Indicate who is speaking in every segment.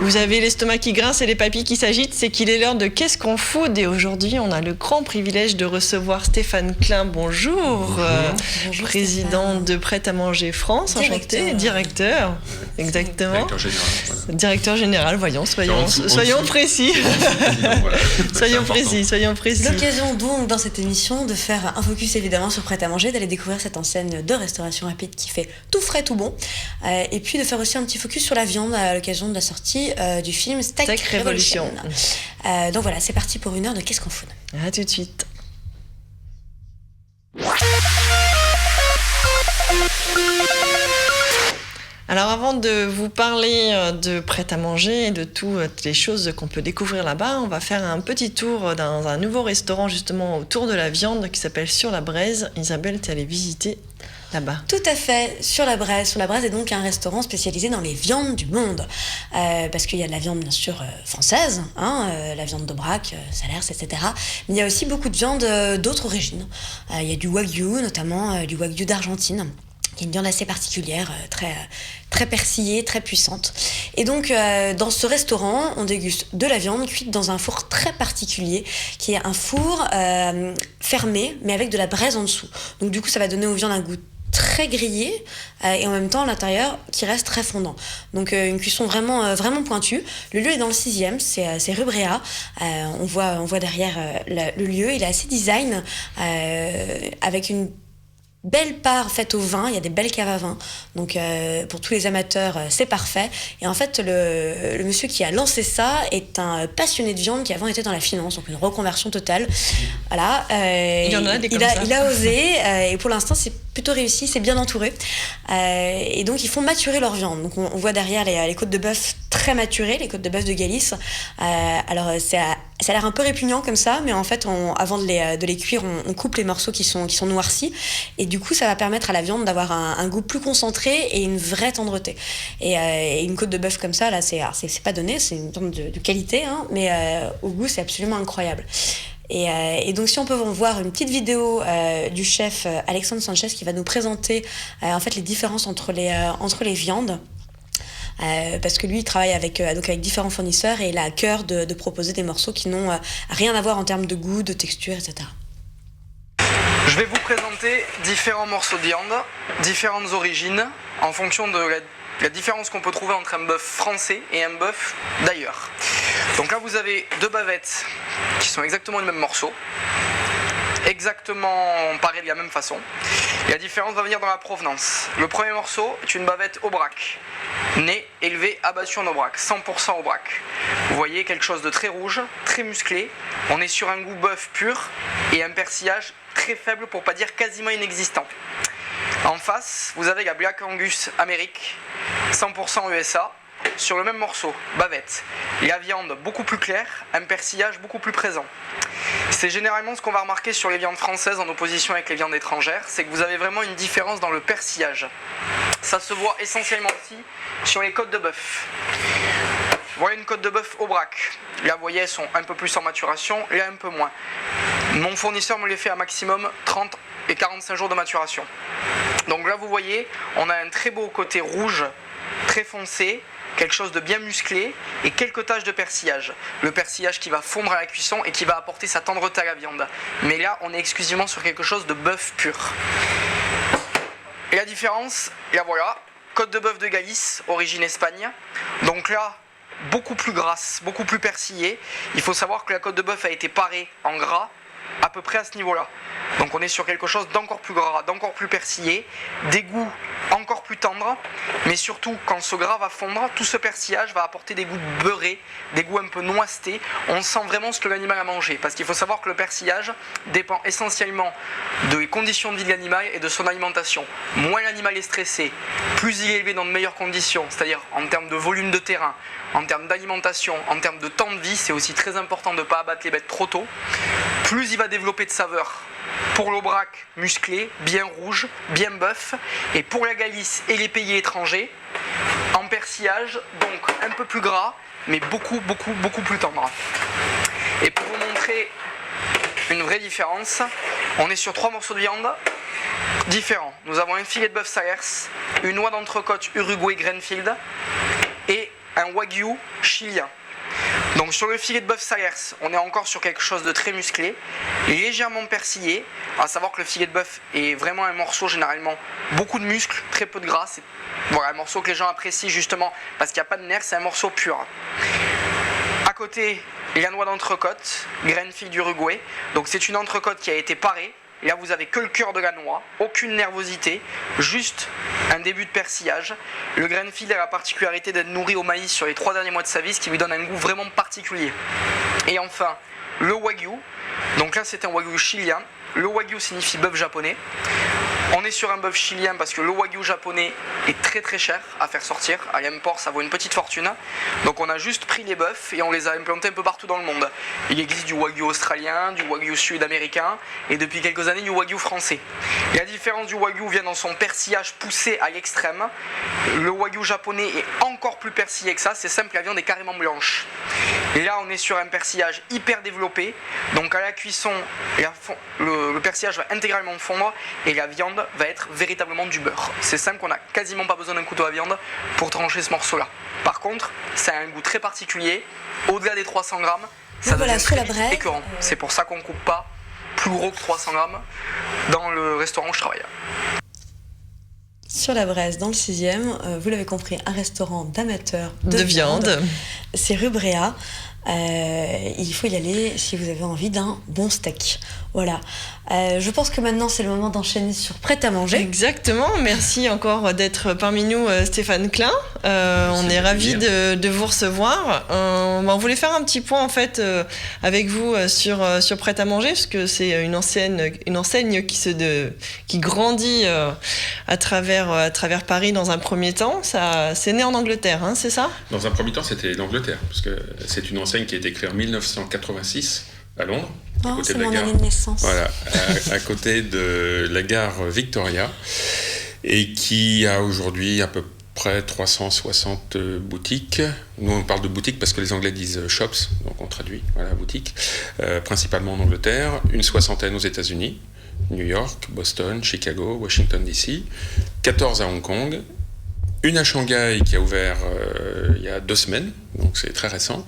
Speaker 1: Vous avez l'estomac qui grince et les papilles qui s'agitent, c'est qu'il est l'heure de Qu'est-ce qu'on food? Et aujourd'hui, on a le grand privilège de recevoir Stéphane Klein. Bonjour,
Speaker 2: Bonjour
Speaker 1: président
Speaker 2: Stéphane.
Speaker 1: de Prêt à Manger France, enchanté, directeur, exactement.
Speaker 3: Directeur général. Voilà.
Speaker 1: Directeur général, voyons, soyons précis.
Speaker 3: Voilà.
Speaker 1: Soyons précis.
Speaker 2: L'occasion donc dans cette émission de faire un focus évidemment sur Prêt à Manger, d'aller découvrir cette enseigne de restauration rapide qui fait tout frais, tout bon, et puis de faire aussi un petit focus sur la viande à l'occasion de la sortie du film Steak Revolution. Donc voilà, c'est parti pour une heure de Qu'est-ce qu'on food.
Speaker 1: À tout de suite. Alors avant de vous parler de Prêt à Manger et de toutes les choses qu'on peut découvrir là-bas, on va faire un petit tour dans un nouveau restaurant justement autour de la viande qui s'appelle Sur la Braise. Isabelle, tu es allée visiter là-bas.
Speaker 2: Tout à fait, Sur la Braise. Sur la Braise est donc un restaurant spécialisé dans les viandes du monde. Parce qu'il y a de la viande bien sûr française, la viande d'Aubrac, Salers, etc. Mais il y a aussi beaucoup de viandes d'autres origines. Il y a du Wagyu, notamment du Wagyu d'Argentine, qui est une viande assez particulière, très persillée, très puissante. Et donc, dans ce restaurant, on déguste de la viande cuite dans un four très particulier, qui est un four fermé, mais avec de la braise en dessous. Donc du coup, ça va donner aux viandes un goût très grillé et en même temps à l'intérieur qui reste très fondant. Donc une cuisson vraiment pointue. Le lieu est dans le 6e, c'est rue Bréa. On voit derrière le lieu, il est assez design, avec une belle part faite au vin, il y a des belles caves à vin, donc pour tous les amateurs c'est parfait. Et en fait le monsieur qui a lancé ça est un passionné de viande qui avant était dans la finance, donc une reconversion totale. Voilà,
Speaker 1: il y en a des comme ça.
Speaker 2: Il a osé et pour l'instant c'est plutôt réussi, c'est bien entouré, et donc ils font maturer leur viande. Donc on voit derrière les côtes de bœuf très maturées, les côtes de bœuf de Galice. Alors ça a l'air un peu répugnant comme ça, mais en fait avant de les cuire, on coupe les morceaux qui sont noircis, et du coup ça va permettre à la viande d'avoir un goût plus concentré et une vraie tendreté. Et une côte de bœuf comme ça, là, c'est pas donné, c'est une viande de qualité, mais au goût c'est absolument incroyable. Et donc si on peut voir une petite vidéo du chef Alexandre Sanchez qui va nous présenter en fait les différences entre les viandes. Parce que lui il travaille avec différents fournisseurs et il a à cœur de proposer des morceaux qui n'ont rien à voir en termes de goût, de texture, etc.
Speaker 4: Je vais vous présenter différents morceaux de viande, différentes origines, en fonction de la différence qu'on peut trouver entre un bœuf français et un bœuf d'ailleurs. Donc là vous avez deux bavettes qui sont exactement le même morceau, exactement pareil de la même façon. Et la différence va venir dans la provenance. Le premier morceau est une bavette Aubrac, née, élevée, abattue en Aubrac, 100% Aubrac. Vous voyez quelque chose de très rouge, très musclé. On est sur un goût bœuf pur et un persillage très faible pour pas dire quasiment inexistant. En face, vous avez la Black Angus Amérique, 100% USA, sur le même morceau, bavette. La viande beaucoup plus claire, un persillage beaucoup plus présent. C'est généralement ce qu'on va remarquer sur les viandes françaises en opposition avec les viandes étrangères, c'est que vous avez vraiment une différence dans le persillage. Ça se voit essentiellement aussi sur les côtes de bœuf. Vous voyez une côte de bœuf Aubrac. Là, vous voyez, elles sont un peu plus en maturation, là un peu moins. Mon fournisseur me les fait à maximum 30 et 45 jours de maturation. Donc là, vous voyez, on a un très beau côté rouge, très foncé, quelque chose de bien musclé et quelques taches de persillage. Le persillage qui va fondre à la cuisson et qui va apporter sa tendreté à la viande. Mais là, on est exclusivement sur quelque chose de bœuf pur. Et la différence, là voilà, côte de bœuf de Galice, origine Espagne. Donc là, beaucoup plus grasse, beaucoup plus persillée. Il faut savoir que la côte de bœuf a été parée en gras à peu près à ce niveau-là. Donc on est sur quelque chose d'encore plus gras, d'encore plus persillé, des goûts encore plus tendres, mais surtout quand ce gras va fondre, tout ce persillage va apporter des goûts beurrés, des goûts un peu noissetés. On sent vraiment ce que l'animal a mangé, parce qu'il faut savoir que le persillage dépend essentiellement des conditions de vie de l'animal et de son alimentation. Moins l'animal est stressé, plus il est élevé dans de meilleures conditions, c'est-à-dire en termes de volume de terrain, en termes d'alimentation, en termes de temps de vie, c'est aussi très important de ne pas abattre les bêtes trop tôt. Plus il va développer de saveurs. Pour l'Aubrac, musclé, bien rouge, bien bœuf. Et pour la Galice et les pays étrangers, en persillage, donc un peu plus gras, mais beaucoup plus tendre. Et pour vous montrer une vraie différence, on est sur 3 morceaux de viande différents. Nous avons un filet de bœuf Salers, une oie d'entrecôte Uruguay Greenfield et un wagyu chilien. Donc sur le filet de bœuf Salers, on est encore sur quelque chose de très musclé, légèrement persillé, à savoir que le filet de bœuf est vraiment un morceau généralement beaucoup de muscles, très peu de gras, c'est voilà, un morceau que les gens apprécient justement parce qu'il n'y a pas de nerfs, c'est un morceau pur. À côté, la noix d'entrecôte, graine fille d'Uruguay, donc c'est une entrecôte qui a été parée. Là, vous avez que le cœur de la noix, aucune nervosité, juste un début de persillage. Le grain de fil a la particularité d'être nourri au maïs sur les 3 derniers mois de sa vie, ce qui lui donne un goût vraiment particulier. Et enfin, le wagyu. Donc là, c'est un wagyu chilien. Le wagyu signifie bœuf japonais. On est sur un bœuf chilien parce que le wagyu japonais est très très cher à faire sortir. À l'import, ça vaut une petite fortune. Donc on a juste pris les bœufs et on les a implantés un peu partout dans le monde. Il existe du wagyu australien, du wagyu sud-américain et depuis quelques années du wagyu français. La différence du wagyu vient dans son persillage poussé à l'extrême. Le wagyu japonais est encore plus persillé que ça. C'est simple, la viande est carrément blanche. Et là, on est sur un persillage hyper développé. Donc à la cuisson, le persillage va intégralement fondre et la viande va être véritablement du beurre. C'est simple, qu'on n'a quasiment pas besoin d'un couteau à viande pour trancher ce morceau-là. Par contre, ça a un goût très particulier. Au-delà des 300 grammes, ça devient très vite écœurant. C'est pour ça qu'on ne coupe pas plus gros que 300 grammes dans le restaurant où je travaille.
Speaker 2: Sur la Bresse, dans le 6e, vous l'avez compris, un restaurant d'amateurs
Speaker 1: de viande.
Speaker 2: C'est rue Bréa. Il faut y aller si vous avez envie d'un bon steak. Voilà. Je pense que maintenant c'est le moment d'enchaîner sur Prêt à manger.
Speaker 1: Exactement. Merci encore d'être parmi nous, Stéphane Klein. On est ravis de vous recevoir. On voulait faire un petit point en fait avec vous sur Prêt à manger, parce que c'est une enseigne qui grandit à travers Paris dans un premier temps. C'est né en Angleterre, hein, c'est ça ?
Speaker 3: Dans un premier temps, c'était l'Angleterre, parce que c'est une enseigne qui a été créée en 1986 à Londres.
Speaker 2: Oh, c'est mon année de naissance.
Speaker 3: Voilà, à côté de la gare Victoria, et qui a aujourd'hui à peu près 360 boutiques. Nous, on parle de boutiques parce que les Anglais disent shops, donc on traduit, voilà, boutique, principalement en Angleterre, une 60aine aux États-Unis, New York, Boston, Chicago, Washington DC, 14 à Hong Kong, une à Shanghai qui a ouvert il y a 2 semaines, donc c'est très récent,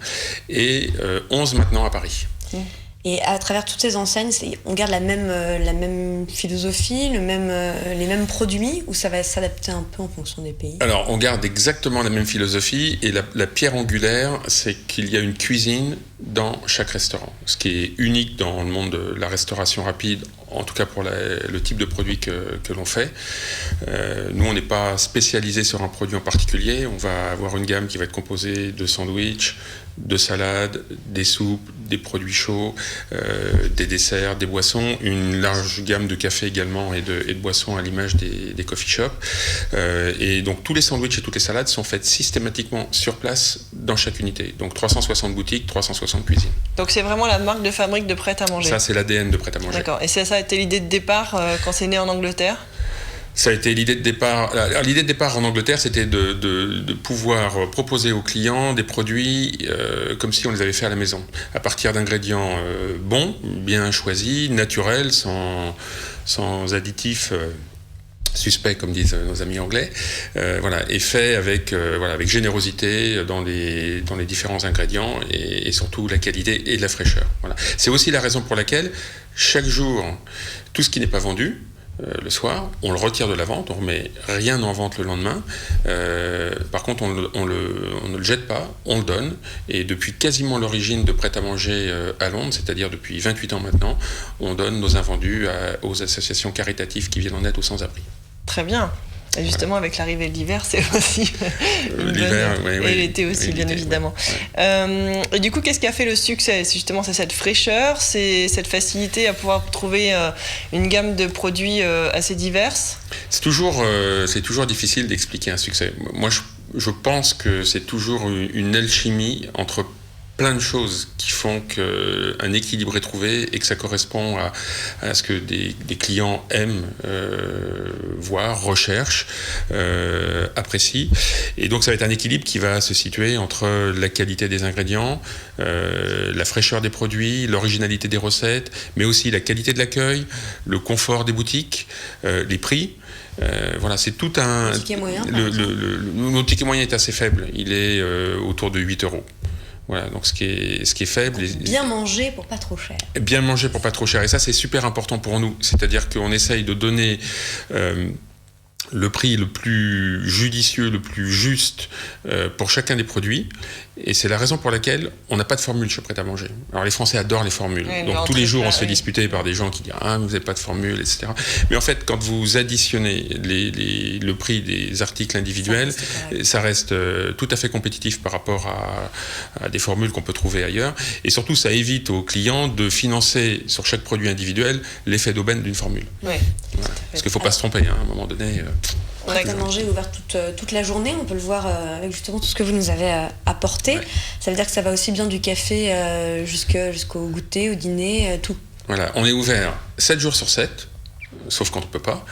Speaker 3: et 11 maintenant à Paris.
Speaker 2: Et à travers toutes ces enseignes, on garde la même philosophie, les mêmes produits, ou ça va s'adapter un peu en fonction des pays ?
Speaker 3: Alors, on garde exactement la même philosophie, et la pierre angulaire, c'est qu'il y a une cuisine dans chaque restaurant. Ce qui est unique dans le monde de la restauration rapide, en tout cas pour le type de produit que l'on fait. Nous, on n'est pas spécialisé sur un produit en particulier. On va avoir une gamme qui va être composée de sandwichs, de salades, des soupes, des produits chauds, des desserts, des boissons, une large gamme de café également et de boissons à l'image des coffee shops. Et donc tous les sandwichs et toutes les salades sont faites systématiquement sur place dans chaque unité. Donc 360 boutiques, 360 cuisines.
Speaker 1: Donc c'est vraiment la marque de fabrique de Prêt à manger.
Speaker 3: Ça, c'est l'ADN de Prêt à manger.
Speaker 1: D'accord. Et ça a été l'idée de départ quand c'est né en Angleterre ?
Speaker 3: Ça a été l'idée de départ. Alors, l'idée de départ en Angleterre, c'était de pouvoir proposer aux clients des produits comme si on les avait fait à la maison, à partir d'ingrédients bons, bien choisis, naturels, sans additifs suspects, comme disent nos amis anglais, voilà, et fait avec générosité dans les différents ingrédients et surtout la qualité et la fraîcheur. Voilà. C'est aussi la raison pour laquelle chaque jour, tout ce qui n'est pas vendu, le soir, on le retire de la vente, on remet rien en vente le lendemain. Par contre, on ne le jette pas, on le donne. Et depuis quasiment l'origine de Prêt à manger à Londres, c'est-à-dire depuis 28 ans maintenant, on donne nos invendus aux associations caritatives qui viennent en aide aux sans-abri.
Speaker 1: Très bien. Et justement, avec l'arrivée de l'hiver, c'est aussi
Speaker 3: l'hiver,
Speaker 1: et l'été aussi, bien évidemment. Ouais. Et du coup, qu'est-ce qui a fait le succès ? C'est cette fraîcheur, c'est cette facilité à pouvoir trouver une gamme de produits assez diverses ?
Speaker 3: C'est toujours difficile d'expliquer un succès. Moi, je pense que c'est toujours une alchimie entre plein de choses qui font qu'un équilibre est trouvé et que ça correspond à ce que des clients aiment voir, recherchent, apprécient. Et donc ça va être un équilibre qui va se situer entre la qualité des ingrédients, la fraîcheur des produits, l'originalité des recettes, mais aussi la qualité de l'accueil, le confort des boutiques, les prix. Voilà, c'est tout un...
Speaker 2: Le ticket moyen,
Speaker 3: notre ticket moyen est assez faible, il est autour de 8 €. Voilà, donc ce qui est faible.
Speaker 2: Bien manger pour pas trop cher.
Speaker 3: Bien manger pour pas trop cher. Et ça, c'est super important pour nous. C'est-à-dire qu'on essaye de donner le prix le plus judicieux, le plus juste pour chacun des produits. Et c'est la raison pour laquelle on n'a pas de formule chez Pret-à-Manger. Alors les Français adorent les formules. Oui, donc tous les jours, on se fait disputer par des gens qui disent « Ah, vous n'avez pas de formule, etc. » Mais en fait, quand vous additionnez le prix des articles individuels, ça reste tout à fait compétitif par rapport à des formules qu'on peut trouver ailleurs. Et surtout, ça évite aux clients de financer sur chaque produit individuel l'effet d'aubaine d'une formule.
Speaker 1: Oui.
Speaker 3: Voilà. Parce qu'il ne faut pas se tromper, hein, à un moment donné.
Speaker 2: Pret-à-Manger est ouvert toute la journée, on peut le voir avec justement tout ce que vous nous avez apporté. Ouais. Ça veut dire que ça va aussi bien du café jusqu'au goûter, au dîner, tout. Voilà,
Speaker 3: on est ouvert 7 jours sur 7. Sauf quand on peut pas.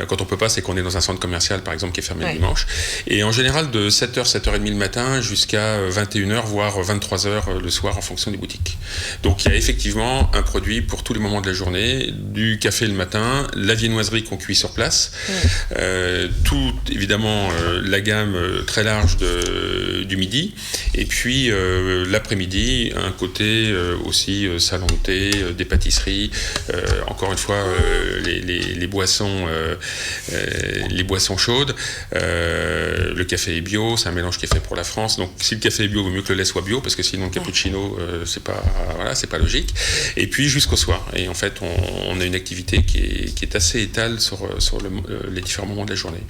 Speaker 3: Quand on peut pas, c'est qu'on est dans un centre commercial, par exemple, qui est fermé le dimanche. Et en général, de 7h, 7h30 le matin jusqu'à 21h, voire 23h le soir, en fonction des boutiques. Donc, il y a effectivement un produit pour tous les moments de la journée. Du café le matin, la viennoiserie qu'on cuit sur place. Tout, évidemment, la gamme très large du midi. Et puis, l'après-midi, un côté aussi salon de thé, des pâtisseries. Encore une fois, les boissons chaudes, le café est bio, c'est un mélange qui est fait pour la France. Donc si le café est bio, il vaut mieux que le lait soit bio, parce que sinon le cappuccino, c'est pas logique. Et puis jusqu'au soir. Et en fait, on a une activité qui est assez étale sur les différents moments de la journée.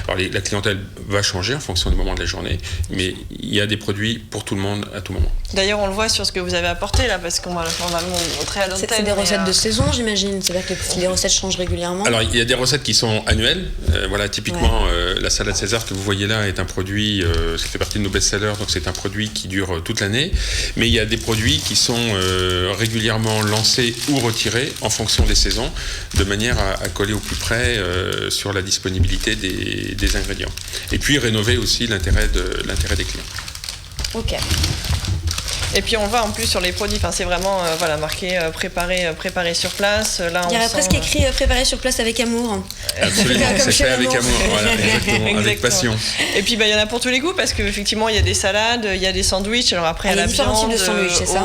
Speaker 3: Alors la clientèle va changer en fonction du moment de la journée, mais il y a des produits pour tout le monde à tout moment.
Speaker 1: D'ailleurs, on le voit sur ce que vous avez apporté là, parce qu'on va le montrer à l'antenne.
Speaker 2: C'est des recettes de saison, j'imagine. C'est-à-dire que les recettes changent régulièrement.
Speaker 3: Alors, il y a des recettes qui sont annuelles. Voilà, typiquement, la salade César que vous voyez là est un produit, ça fait partie de nos best-sellers, donc c'est un produit qui dure toute l'année. Mais il y a des produits qui sont régulièrement lancés ou retirés en fonction des saisons, de manière à coller au plus près sur la disponibilité des ingrédients. Et puis rénover aussi l'intérêt des clients.
Speaker 2: Ok.
Speaker 1: Et puis on voit en plus sur les produits, c'est vraiment marqué préparé sur place. Là,
Speaker 2: il y aurait presque écrit préparé sur place avec amour.
Speaker 3: Absolument, c'est fait avec amour, voilà, exactement, avec passion.
Speaker 1: Et puis il y en a pour tous les goûts, parce qu'effectivement il y a des salades, il y a des sandwichs, alors après
Speaker 2: il y a
Speaker 1: différents
Speaker 2: types de sandwichs, c'est ça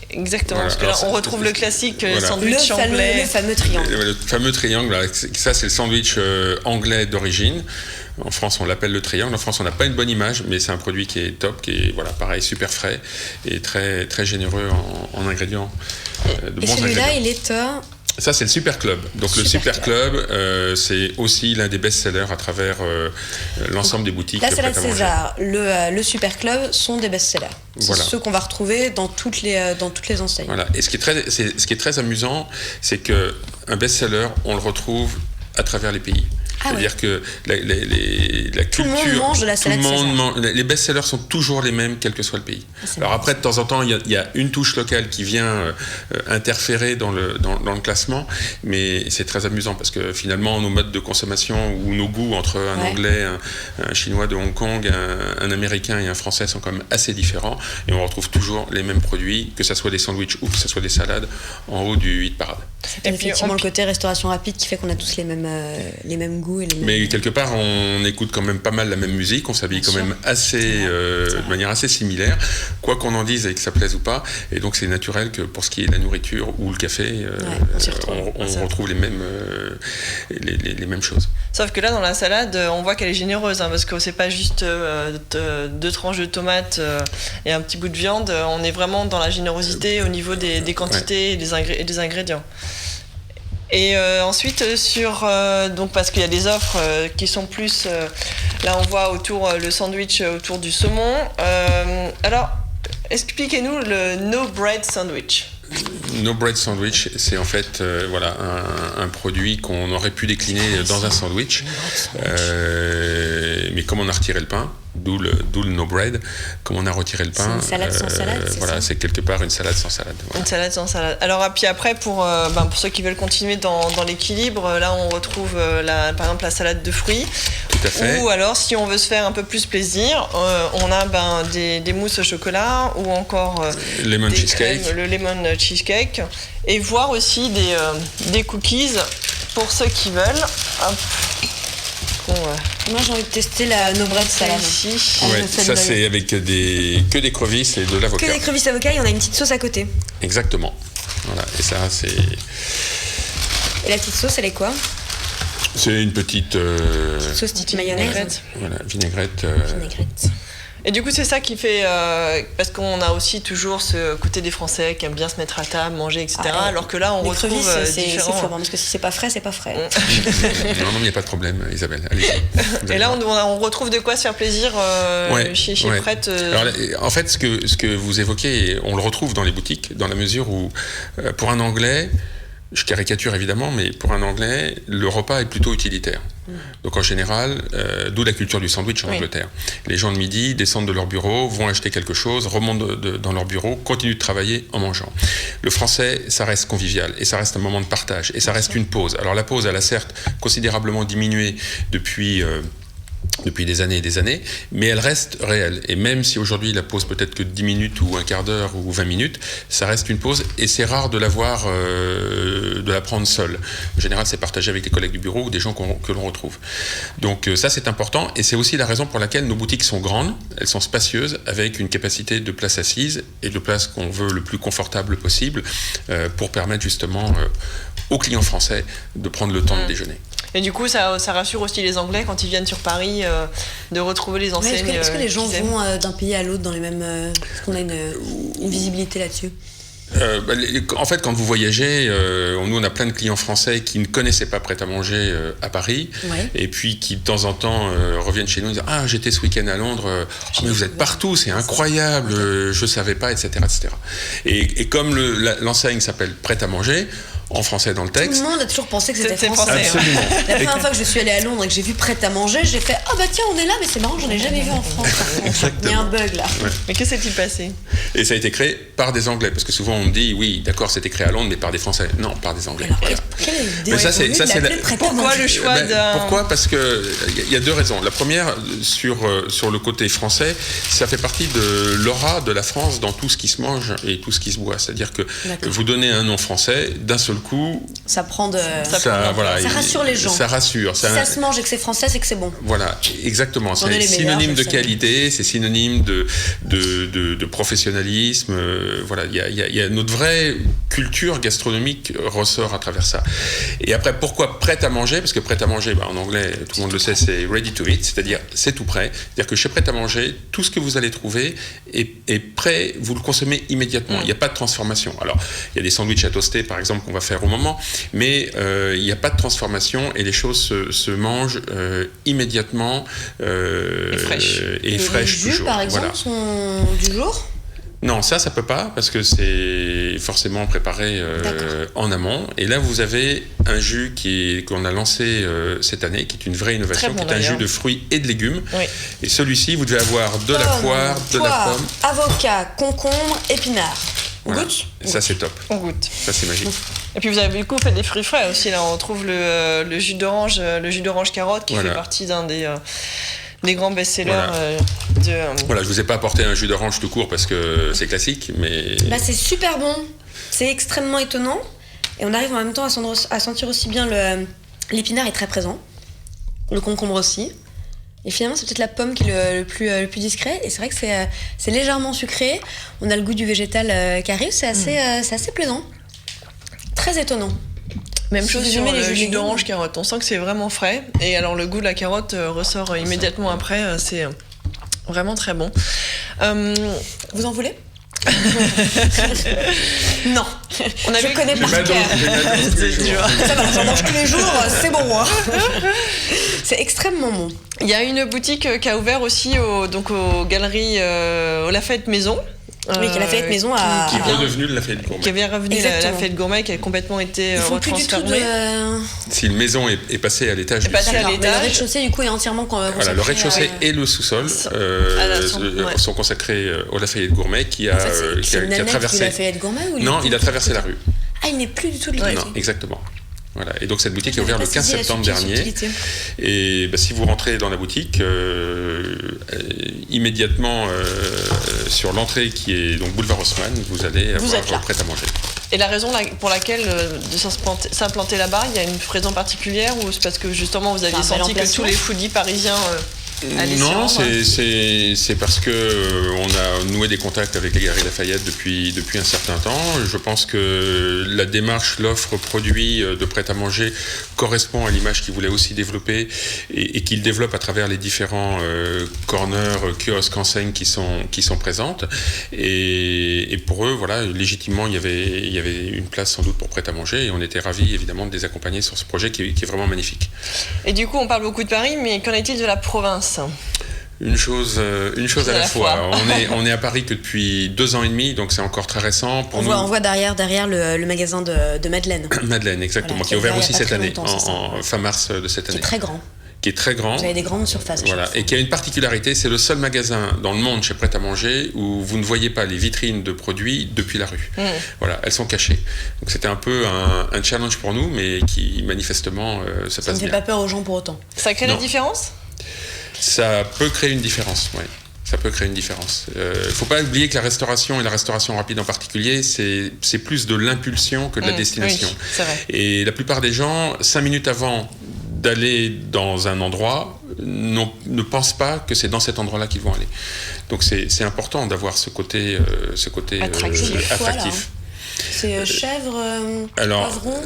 Speaker 1: exactement, voilà, parce que là on retrouve le classique sandwich
Speaker 2: le
Speaker 1: anglais.
Speaker 2: Le fameux triangle.
Speaker 3: Le fameux triangle, ça c'est le sandwich anglais d'origine. En France, on l'appelle le triangle. En France, on n'a pas une bonne image, mais c'est un produit qui est top, qui est pareil, super frais et très, très généreux en ingrédients.
Speaker 2: Et celui-là, il est
Speaker 3: Ça, c'est le Super Club. Donc le Super Club, c'est aussi l'un des best-sellers à travers l'ensemble des boutiques.
Speaker 2: La salade César, le Super Club sont des best-sellers. C'est ceux qu'on va retrouver dans toutes les enseignes.
Speaker 3: Voilà. Et ce qui est très amusant, c'est qu'un best-seller, on le retrouve à travers les pays. C'est-à-dire que la culture...
Speaker 2: Tout le monde mange de la salade César.
Speaker 3: Les best-sellers sont toujours les mêmes, quel que soit le pays. Alors après, de temps en temps, il y a une touche locale qui vient interférer dans le classement, mais c'est très amusant parce que finalement, nos modes de consommation ou nos goûts entre un Anglais, un Chinois de Hong Kong, un Américain et un Français sont quand même assez différents, et on retrouve toujours les mêmes produits, que ce soit des sandwichs ou que ce soit des salades, en haut du hit parade.
Speaker 2: C'est effectivement le côté restauration rapide qui fait qu'on a tous les mêmes goûts.
Speaker 3: Mais quelque part, on écoute quand même pas mal la même musique, on s'habille quand même de manière assez similaire, quoi qu'on en dise et que ça plaise ou pas. Et donc c'est naturel que pour ce qui est de la nourriture ou le café, on retrouve les mêmes choses.
Speaker 1: Sauf que là, dans la salade, on voit qu'elle est généreuse, parce que c'est pas juste 2 tranches de tomates et un petit bout de viande. On est vraiment dans la générosité au niveau des quantités et des ingrédients. Et ensuite, donc parce qu'il y a des offres qui sont plus... là, on voit le sandwich autour du saumon. Alors, expliquez-nous le No Bread Sandwich.
Speaker 3: No Bread Sandwich, c'est en fait un produit qu'on aurait pu décliner dans un sandwich, mais comme on a retiré le pain, d'où le no bread, comme on a retiré le pain,
Speaker 2: c'est une salade sans salade, c'est
Speaker 3: voilà,
Speaker 2: ça
Speaker 3: c'est quelque part une salade sans salade. Voilà.
Speaker 1: Une salade sans salade. Alors, puis après, pour ceux qui veulent continuer dans l'équilibre, là, on retrouve par exemple la salade de fruits.
Speaker 3: Tout à fait.
Speaker 1: Ou alors, si on veut se faire un peu plus plaisir, on a des mousses au chocolat ou encore
Speaker 3: Lemon cheesecake.
Speaker 1: Le lemon cheesecake. Et voir aussi des cookies pour ceux qui veulent. Hop.
Speaker 2: Moi j'ai envie de tester la no bread salade.
Speaker 1: Ici.
Speaker 3: Ouais, ça c'est avec que des crevisses et de l'avocat.
Speaker 2: Que des crevisses d'avocat et on a une petite sauce à côté.
Speaker 3: Exactement. Voilà, et ça c'est...
Speaker 2: Et la petite sauce elle est quoi?
Speaker 3: C'est une petite...
Speaker 2: sauce type mayonnaise.
Speaker 3: Voilà, vinaigrette.
Speaker 2: Vinaigrette.
Speaker 1: Et du coup, c'est ça qui fait... parce qu'on a aussi toujours ce côté des Français qui aiment bien se mettre à table, manger, etc. Alors que là, on retrouve différents...
Speaker 2: C'est faux, parce que si c'est pas frais, c'est pas frais.
Speaker 3: Non, il n'y a pas de problème, Isabelle. Allez-y.
Speaker 1: Et là, on retrouve de quoi se faire plaisir chez Pret.
Speaker 3: Alors, en fait, ce que vous évoquez, on le retrouve dans les boutiques, dans la mesure où, pour un Anglais... Je caricature évidemment, mais pour un Anglais, le repas est plutôt utilitaire. Donc en général, d'où la culture du sandwich en Angleterre. Les gens de midi descendent de leur bureau, vont acheter quelque chose, remontent dans leur bureau, continuent de travailler en mangeant. Le français, ça reste convivial et ça reste un moment de partage et ça reste une pause. Alors la pause, elle a certes considérablement diminué depuis des années et des années, mais elle reste réelle. Et même si aujourd'hui la pause peut-être que 10 minutes ou un quart d'heure ou 20 minutes, ça reste une pause et c'est rare de la prendre seule. En général, c'est partagé avec des collègues du bureau ou des gens que l'on retrouve. Donc ça, c'est important et c'est aussi la raison pour laquelle nos boutiques sont grandes, elles sont spacieuses avec une capacité de place assise et de place qu'on veut le plus confortable possible pour permettre justement aux clients français de prendre le temps de déjeuner.
Speaker 1: Et du coup, ça rassure aussi les Anglais quand ils viennent sur Paris de retrouver les enseignes.
Speaker 2: Est-ce que les gens vont d'un pays à l'autre dans les mêmes... Est-ce qu'on a une visibilité là-dessus?
Speaker 3: En fait, quand vous voyagez, nous on a plein de clients français qui ne connaissaient pas Pret à manger à Paris, et puis qui de temps en temps reviennent chez nous et disent ah j'étais ce week-end à Londres, mais vous êtes partout, c'est incroyable, je savais pas, etc., etc. Et comme l'enseigne s'appelle Pret à manger. En français dans le texte.
Speaker 2: Tout le monde a toujours pensé que c'était français.
Speaker 3: Absolument.
Speaker 2: La première fois que je suis allée à Londres et que j'ai vu Pret à manger, j'ai fait ah bah tiens on est là, mais c'est marrant, j'en ai jamais vu en France. Il y a un bug là.
Speaker 3: Ouais.
Speaker 1: Mais que s'est-il passé?
Speaker 3: Et ça a été créé par des Anglais, parce que souvent on me dit oui d'accord c'était créé à Londres mais par des Français. Non, par des Anglais.
Speaker 2: Alors,
Speaker 3: voilà.
Speaker 2: quelle idée
Speaker 3: mais ça c'est
Speaker 1: Pourquoi le choix
Speaker 3: Pourquoi? Parce que il y a deux raisons. La première sur le côté français, ça fait partie de l'aura de la France dans tout ce qui se mange et tout ce qui se boit. C'est-à-dire que vous donnez un nom français, d'un seul coup.
Speaker 2: Ça rassure les gens.
Speaker 3: Ça rassure.
Speaker 2: Si ça se mange et que c'est français, c'est que c'est bon.
Speaker 3: Voilà, exactement. C'est synonyme de qualité, c'est synonyme de professionnalisme. Voilà, il y a notre vraie culture gastronomique ressort à travers ça. Et après, pourquoi Pret à manger? Parce que Pret à manger, en anglais, tout le monde le sait, c'est ready to eat, c'est-à-dire c'est tout prêt. C'est-à-dire que chez Pret à manger, tout ce que vous allez trouver est prêt, vous le consommez immédiatement. Il n'y a pas de transformation. Alors, il y a des sandwichs à toaster, par exemple, qu'on va faire au moment, mais il n'y a pas de transformation et les choses se mangent immédiatement et fraîches
Speaker 2: les jus,
Speaker 3: toujours.
Speaker 2: Par exemple, sont du jour?
Speaker 3: Non, ça peut pas, parce que c'est forcément préparé en amont. Et là, vous avez un jus qu'on a lancé cette année, qui est une vraie innovation, qui est un jus de fruits et de légumes. Oui. Et celui-ci, vous devez avoir de la poire, de la pomme.
Speaker 2: Avocat, concombre, épinard. On goûte?
Speaker 3: Ça, c'est top.
Speaker 1: On goûte.
Speaker 3: Ça, c'est magique.
Speaker 1: Et puis vous avez du coup fait des fruits frais aussi. Là, on trouve le jus d'orange carotte qui fait partie d'un des grands best-sellers
Speaker 3: Voilà, je vous ai pas apporté un jus d'orange tout court parce que c'est classique, mais...
Speaker 2: c'est super bon. C'est extrêmement étonnant. Et on arrive en même temps à sentir aussi bien l'épinard est très présent. Le concombre aussi. Et finalement, c'est peut-être la pomme qui est le plus discret. Et c'est vrai que c'est légèrement sucré. On a le goût du végétal qui arrive. C'est assez plaisant. Très étonnant.
Speaker 1: Même chose sur le jus d'orange carotte. On sent que c'est vraiment frais. Et alors, le goût de la carotte ressort immédiatement après. C'est vraiment très bon.
Speaker 2: Vous en voulez? Non. Je connais par cœur. Ça va, j'en mange tous les jours, c'est bon. C'est extrêmement bon.
Speaker 1: Il y a une boutique qui a ouvert aussi aux galeries au Lafayette Maison,
Speaker 2: Oui, qui est la Lafayette Maison à...
Speaker 3: Qui est redevenu le Lafayette Gourmet.
Speaker 1: Qui est bien revenu la Lafayette Gourmet, qui a complètement été
Speaker 2: Ils font plus du tout
Speaker 1: retransformée.
Speaker 3: Si une maison est passée à l'étage,
Speaker 1: passée à
Speaker 2: D'accord, mais
Speaker 1: l'étage.
Speaker 2: le rez-de-chaussée, du coup, est entièrement consacré.
Speaker 3: voilà, le rez-de-chaussée
Speaker 2: à...
Speaker 3: et le sous-sol
Speaker 1: ouais.
Speaker 3: sont consacrés au Lafayette Gourmet qui a,
Speaker 2: En fait,
Speaker 3: qui a traversé.
Speaker 2: C'est Lafayette Gourmet ou
Speaker 3: Non, il a traversé la rue.
Speaker 2: Ah, il n'est plus du tout de l'autre
Speaker 3: Non,
Speaker 2: côté.
Speaker 3: exactement. Voilà. Et donc cette boutique est
Speaker 2: J'avais
Speaker 3: ouverte le
Speaker 2: pas
Speaker 3: 15
Speaker 2: saisi la
Speaker 3: septembre dernier.
Speaker 2: subtilité.
Speaker 3: Et si vous rentrez dans la boutique, immédiatement sur l'entrée qui est donc boulevard Haussmann, vous allez
Speaker 2: êtes là.
Speaker 3: avoir prêt à manger.
Speaker 1: Et la raison pour laquelle de s'implanter là-bas, il y a une raison particulière ou c'est parce que justement vous aviez
Speaker 2: C'est un bel
Speaker 1: senti que
Speaker 2: emplacement.
Speaker 1: tous les foodies parisiens allaient s'y
Speaker 3: Non,
Speaker 1: rendre?
Speaker 3: c'est parce que on a noué des contacts avec les Galeries Lafayette depuis un certain temps. Je pense que la démarche, l'offre produit de prêt-à-manger correspond à l'image qu'ils voulaient aussi développer et qu'ils développent à travers les différents corners, kiosques, enseignes qui sont présentes. Et pour eux, voilà, légitimement, il y avait une place sans doute pour prêt-à-manger et on était ravis évidemment de les accompagner sur ce projet qui est vraiment magnifique.
Speaker 1: Et du coup, on parle beaucoup de Paris, mais qu'en est-il de la province?
Speaker 3: Une chose à la fois. On est à Paris que depuis 2 ans et demi, donc c'est encore très récent. Pour
Speaker 2: On voit derrière le magasin de Madeleine.
Speaker 3: Madeleine, exactement,
Speaker 2: Voilà,
Speaker 3: qui est ouvert aussi
Speaker 2: il y a pas
Speaker 3: cette
Speaker 2: très
Speaker 3: année,
Speaker 2: longtemps, c'est ça.
Speaker 3: en fin mars de cette
Speaker 2: Qui
Speaker 3: année.
Speaker 2: est très grand.
Speaker 3: Qui est très grand.
Speaker 2: Vous avez des grandes surfaces.
Speaker 3: Voilà, et qui a une particularité, c'est le seul magasin dans le monde chez Pret-à-Manger où vous ne voyez pas les vitrines de produits depuis la rue. Voilà, elles sont cachées. Donc c'était un peu un challenge pour nous, mais qui manifestement se
Speaker 2: Ça ne
Speaker 3: passe
Speaker 2: fait
Speaker 3: bien.
Speaker 2: pas peur aux gens pour autant.
Speaker 1: Ça crée
Speaker 3: Non.
Speaker 1: la différence?
Speaker 3: Ça peut créer une différence, oui. Ça peut créer une différence. Il ne faut pas oublier que la restauration, et la restauration rapide en particulier, c'est plus de l'impulsion que de la destination.
Speaker 1: Oui, c'est vrai.
Speaker 3: Et la plupart des gens, 5 minutes avant d'aller dans un endroit, ne pensent pas que c'est dans cet endroit-là qu'ils vont aller. Donc c'est important d'avoir ce côté
Speaker 1: Attractif.
Speaker 3: attractif.
Speaker 2: C'est chèvre,
Speaker 3: Alors,
Speaker 2: poivron.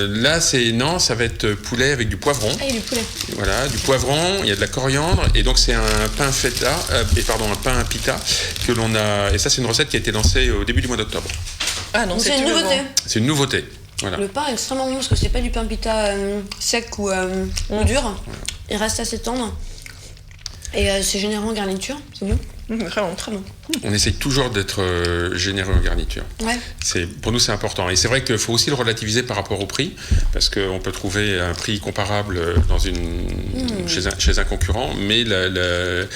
Speaker 3: là, ça va être poulet avec du poivron.
Speaker 2: Ah, il y a du poulet.
Speaker 3: Voilà, du poivron, il y a de la coriandre, et donc c'est un pain feta, un pain pita que l'on a. Et ça, c'est une recette qui a été lancée au début du mois d'octobre.
Speaker 1: Ah non,
Speaker 2: Donc c'est une
Speaker 1: tout
Speaker 2: nouveauté.
Speaker 1: nouveau.
Speaker 3: C'est une nouveauté. Voilà.
Speaker 2: Le pain est extrêmement bon parce que c'est pas du pain pita sec ou dur. Il reste assez tendre. Et c'est généreux en garniture, c'est bon.
Speaker 1: Très bon, très bon.
Speaker 3: On essaye toujours d'être généreux en garniture.
Speaker 2: Ouais.
Speaker 3: Pour nous, c'est important. Et c'est vrai qu'il faut aussi le relativiser par rapport au prix, parce qu'on peut trouver un prix comparable chez un concurrent, mais le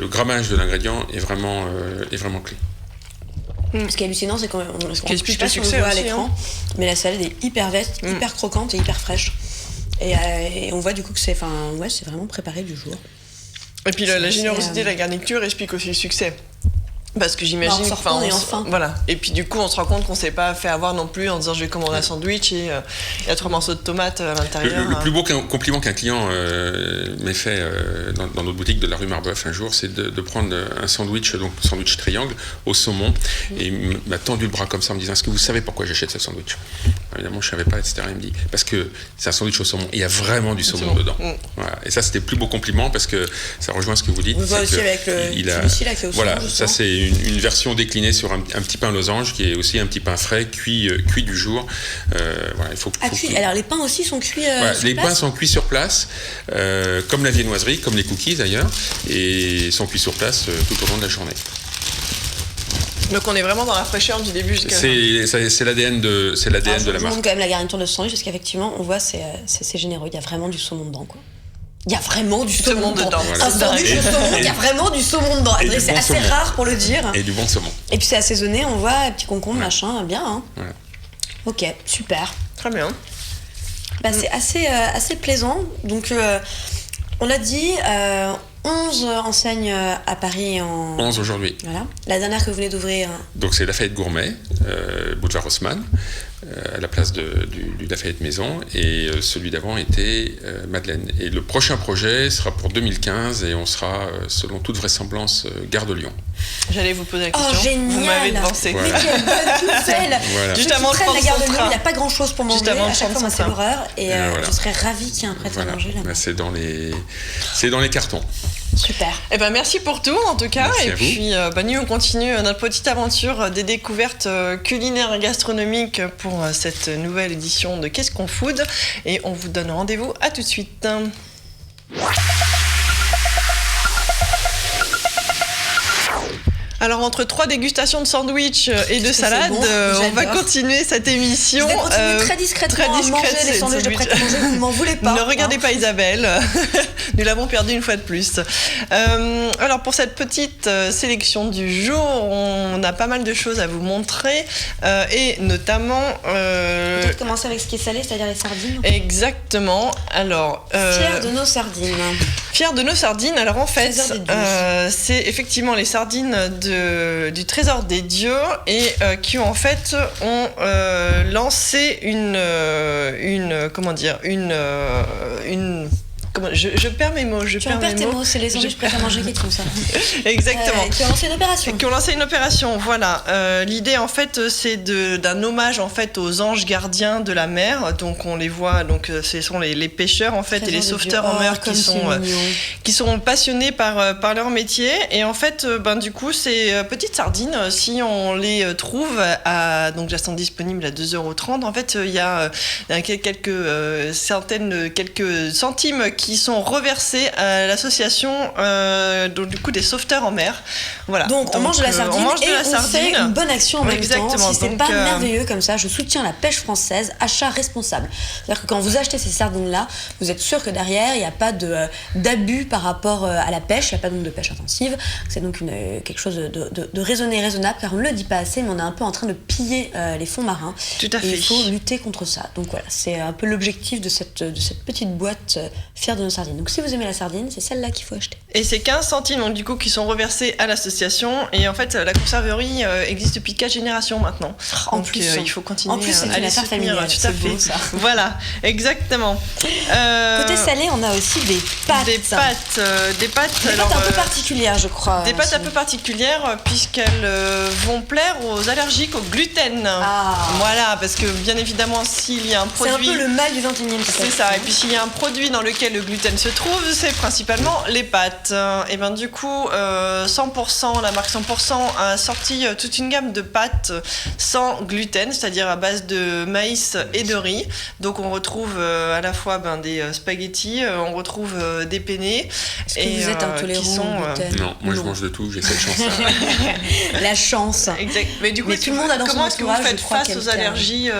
Speaker 3: grammage de l'ingrédient est vraiment clé.
Speaker 2: Ce qui est hallucinant, c'est qu'on
Speaker 1: qui
Speaker 2: je sais
Speaker 1: explique
Speaker 2: pas
Speaker 1: le
Speaker 2: si on
Speaker 1: succès
Speaker 2: le voit à
Speaker 1: aussi,
Speaker 2: l'écran, mais la salade est hyper veste, hyper croquante et hyper fraîche. Et on voit du coup que c'est vraiment préparé du jour.
Speaker 1: Et puis la
Speaker 2: C'est
Speaker 1: générosité
Speaker 2: assez,
Speaker 1: de la garniture explique aussi le succès. Parce que j'imagine...
Speaker 2: en sortant, on est enfin.
Speaker 1: Voilà. Et puis du coup, on se rend compte qu'on s'est pas fait avoir non plus en disant je vais commander un sandwich et il y a 3 morceaux de tomates à l'intérieur.
Speaker 3: Le plus beau compliment qu'un client m'ait fait dans notre boutique de la rue Marbeuf un jour, c'est de prendre un sandwich, donc sandwich triangle, au saumon, et il m'a tendu le bras comme ça en me disant « Est-ce que vous savez pourquoi j'achète ce sandwich ?» Évidemment, je ne savais pas, etc. Il me dit « Parce que c'est un sandwich au saumon, et il y a vraiment du saumon dedans. Voilà. Et ça, c'était le plus beau compliment, parce que ça rejoint ce que vous dites.
Speaker 2: On le voit aussi avec le ici, là, qui est au
Speaker 3: voilà,
Speaker 2: saumon,
Speaker 3: ça c'est une version déclinée sur un petit pain losange, qui est aussi un petit pain frais, cuit du jour. Voilà, il faut
Speaker 2: cuit. Alors les pains aussi sont cuits
Speaker 3: voilà,
Speaker 2: sur
Speaker 3: les
Speaker 2: place.
Speaker 3: pains sont cuits sur place, comme la viennoiserie, comme les cookies d'ailleurs, et sont cuits sur place tout au long de la journée.
Speaker 1: Donc on est vraiment dans la fraîcheur du début jusqu'à la fin.
Speaker 3: C'est l'ADN de la
Speaker 2: Je vous
Speaker 3: marque.
Speaker 2: montre quand même la garniture de ce sandwich parce qu'effectivement on voit c'est généreux, il y a vraiment du saumon dedans quoi. Il y a vraiment du saumon dedans.
Speaker 3: Voilà.
Speaker 2: Un sandwich au saumon, il y a vraiment du saumon dedans.
Speaker 3: Et du
Speaker 2: C'est
Speaker 3: bon
Speaker 2: assez
Speaker 3: saumon.
Speaker 2: rare pour le dire.
Speaker 3: Et du bon saumon.
Speaker 2: Et puis c'est assaisonné, on voit petit concombre, machin, bien. Hein.
Speaker 3: Voilà.
Speaker 2: Ok, super.
Speaker 1: Très bien.
Speaker 2: Bah, c'est assez plaisant. Donc on l'a dit, 11 enseignes à Paris en...
Speaker 3: 11 aujourd'hui.
Speaker 2: Voilà. La dernière que vous venez d'ouvrir...
Speaker 3: Donc c'est Lafayette Gourmet, boulevard Haussmann, à la place du Lafayette Maison, et celui d'avant était Madeleine. Et le prochain projet sera pour 2015 et on sera, selon toute vraisemblance, Gare de Lyon.
Speaker 1: J'allais vous poser la question.
Speaker 2: Oh, génial.
Speaker 1: Vous m'avez devancé.
Speaker 3: Voilà.
Speaker 2: Mais quelle bonne nouvelle.
Speaker 3: Voilà.
Speaker 1: Juste
Speaker 2: Ceux
Speaker 1: avant
Speaker 2: qui
Speaker 1: de
Speaker 2: prennent la
Speaker 1: prendre
Speaker 2: gare de
Speaker 1: son
Speaker 2: Lyon,
Speaker 1: train.
Speaker 2: il n'y a pas grand-chose pour manger.
Speaker 1: Juste avant de
Speaker 2: À chaque fois,
Speaker 1: prendre
Speaker 2: moi,
Speaker 1: son
Speaker 2: c'est
Speaker 1: train.
Speaker 2: l'horreur. Et
Speaker 3: Voilà.
Speaker 2: je serais ravie qu'il y ait un prêt à manger là-bas.
Speaker 3: Bah, c'est dans les cartons.
Speaker 2: Super.
Speaker 1: Eh ben merci pour tout en tout cas.
Speaker 3: Merci
Speaker 1: et
Speaker 3: à vous.
Speaker 1: puis nous on continue notre petite aventure des découvertes culinaires et gastronomiques pour cette nouvelle édition de Qu'est-ce qu'on food, et on vous donne rendez-vous à tout de suite. Alors, entre 3 dégustations de sandwich et de
Speaker 2: C'est
Speaker 1: salade,
Speaker 2: bon,
Speaker 1: on va
Speaker 2: j'adore.
Speaker 1: continuer cette émission.
Speaker 2: Je vais continuer très discrètement à manger les
Speaker 1: ces
Speaker 2: sandwichs de
Speaker 1: sandwichs.
Speaker 2: prêt-à-manger, vous ne m'en voulez pas.
Speaker 1: Ne regardez pas Isabelle, nous l'avons perdue une fois de plus. Alors pour cette petite sélection du jour, on a pas mal de choses à vous montrer et notamment...
Speaker 2: Peut-être commencer avec ce qui est salé, c'est-à-dire les sardines.
Speaker 1: Exactement. Alors,
Speaker 2: Fiers de nos sardines.
Speaker 1: fiers de nos sardines. Alors en fait,
Speaker 2: Trésor des dieux.
Speaker 1: c'est effectivement les sardines du Trésor des dieux et qui ont en fait lancé je perds mes mots.
Speaker 2: Tu en perds tes mots, c'est les sandwichs prêts à manger qui te font ça.
Speaker 1: Exactement.
Speaker 2: Qui ont lancé une opération.
Speaker 1: Qui ont lancé une opération, voilà. L'idée en fait, c'est d'un hommage en fait aux anges gardiens de la mer. Donc on les voit, donc ce sont les pêcheurs en fait et les sauveteurs en mer qui sont passionnés par leur métier. Et en fait, du coup, ces petites sardines, si on les trouve donc elles sont disponibles à 2,30 €. En fait, il y a quelques centimes qui sont reversés à l'association du coup des sauveteurs en mer. Voilà.
Speaker 2: Donc on mange de la sardine
Speaker 1: on
Speaker 2: fait une bonne action en même
Speaker 1: Exactement.
Speaker 2: temps. Si c'est
Speaker 1: Donc,
Speaker 2: pas merveilleux comme ça, je soutiens la pêche française, achat responsable. C'est-à-dire que quand vous achetez ces sardines-là, vous êtes sûr que derrière, il n'y a pas d'abus par rapport à la pêche, il n'y a pas donc de pêche intensive. C'est donc quelque chose de raisonnable, car on ne le dit pas assez, mais on est un peu en train de piller les fonds marins.
Speaker 1: Tout à fait.
Speaker 2: Et il faut lutter contre ça. Donc voilà, c'est un peu l'objectif de cette petite boîte fière de nos sardines. Donc si vous aimez la sardine, c'est celle-là qu'il faut acheter.
Speaker 1: Et c'est 15 centimes donc, du coup, qui sont reversés à l'association. Et en fait, la conserverie existe depuis 4 générations maintenant.
Speaker 2: En
Speaker 1: donc
Speaker 2: plus,
Speaker 1: il faut continuer
Speaker 2: en plus, c'est
Speaker 1: à
Speaker 2: une
Speaker 1: les
Speaker 2: affaire
Speaker 1: soutenir.
Speaker 2: familiale.
Speaker 1: Tout à
Speaker 2: C'est
Speaker 1: fait.
Speaker 2: beau, ça.
Speaker 1: Voilà, exactement.
Speaker 2: Côté salé, on a aussi des pâtes.
Speaker 1: Des pâtes
Speaker 2: Alors, un peu particulières, je crois.
Speaker 1: Des pâtes un peu particulières puisqu'elles vont plaire aux allergiques au gluten.
Speaker 2: Ah.
Speaker 1: Voilà, parce que bien évidemment, s'il y a un
Speaker 2: C'est
Speaker 1: produit...
Speaker 2: un peu le mal du 21e siècle.
Speaker 1: C'est ça, et puis s'il y a un produit dans lequel le gluten se trouve, c'est principalement les pâtes. Et ben du coup, 100%, la marque 100% a sorti toute une gamme de pâtes sans gluten, c'est-à-dire à base de maïs et de riz. Donc on retrouve à la fois des spaghettis, on retrouve des penne.
Speaker 2: Est-ce que vous êtes intolérant au gluten?
Speaker 3: Non, moi je mange de tout, j'ai cette chance-là.
Speaker 2: La chance.
Speaker 1: Exact. Mais du coup,
Speaker 2: Mais tout le monde a dans son
Speaker 1: comment est-ce que vous
Speaker 2: entourage,
Speaker 1: faites
Speaker 2: je crois,
Speaker 1: face aux
Speaker 2: quelqu'un.
Speaker 1: allergies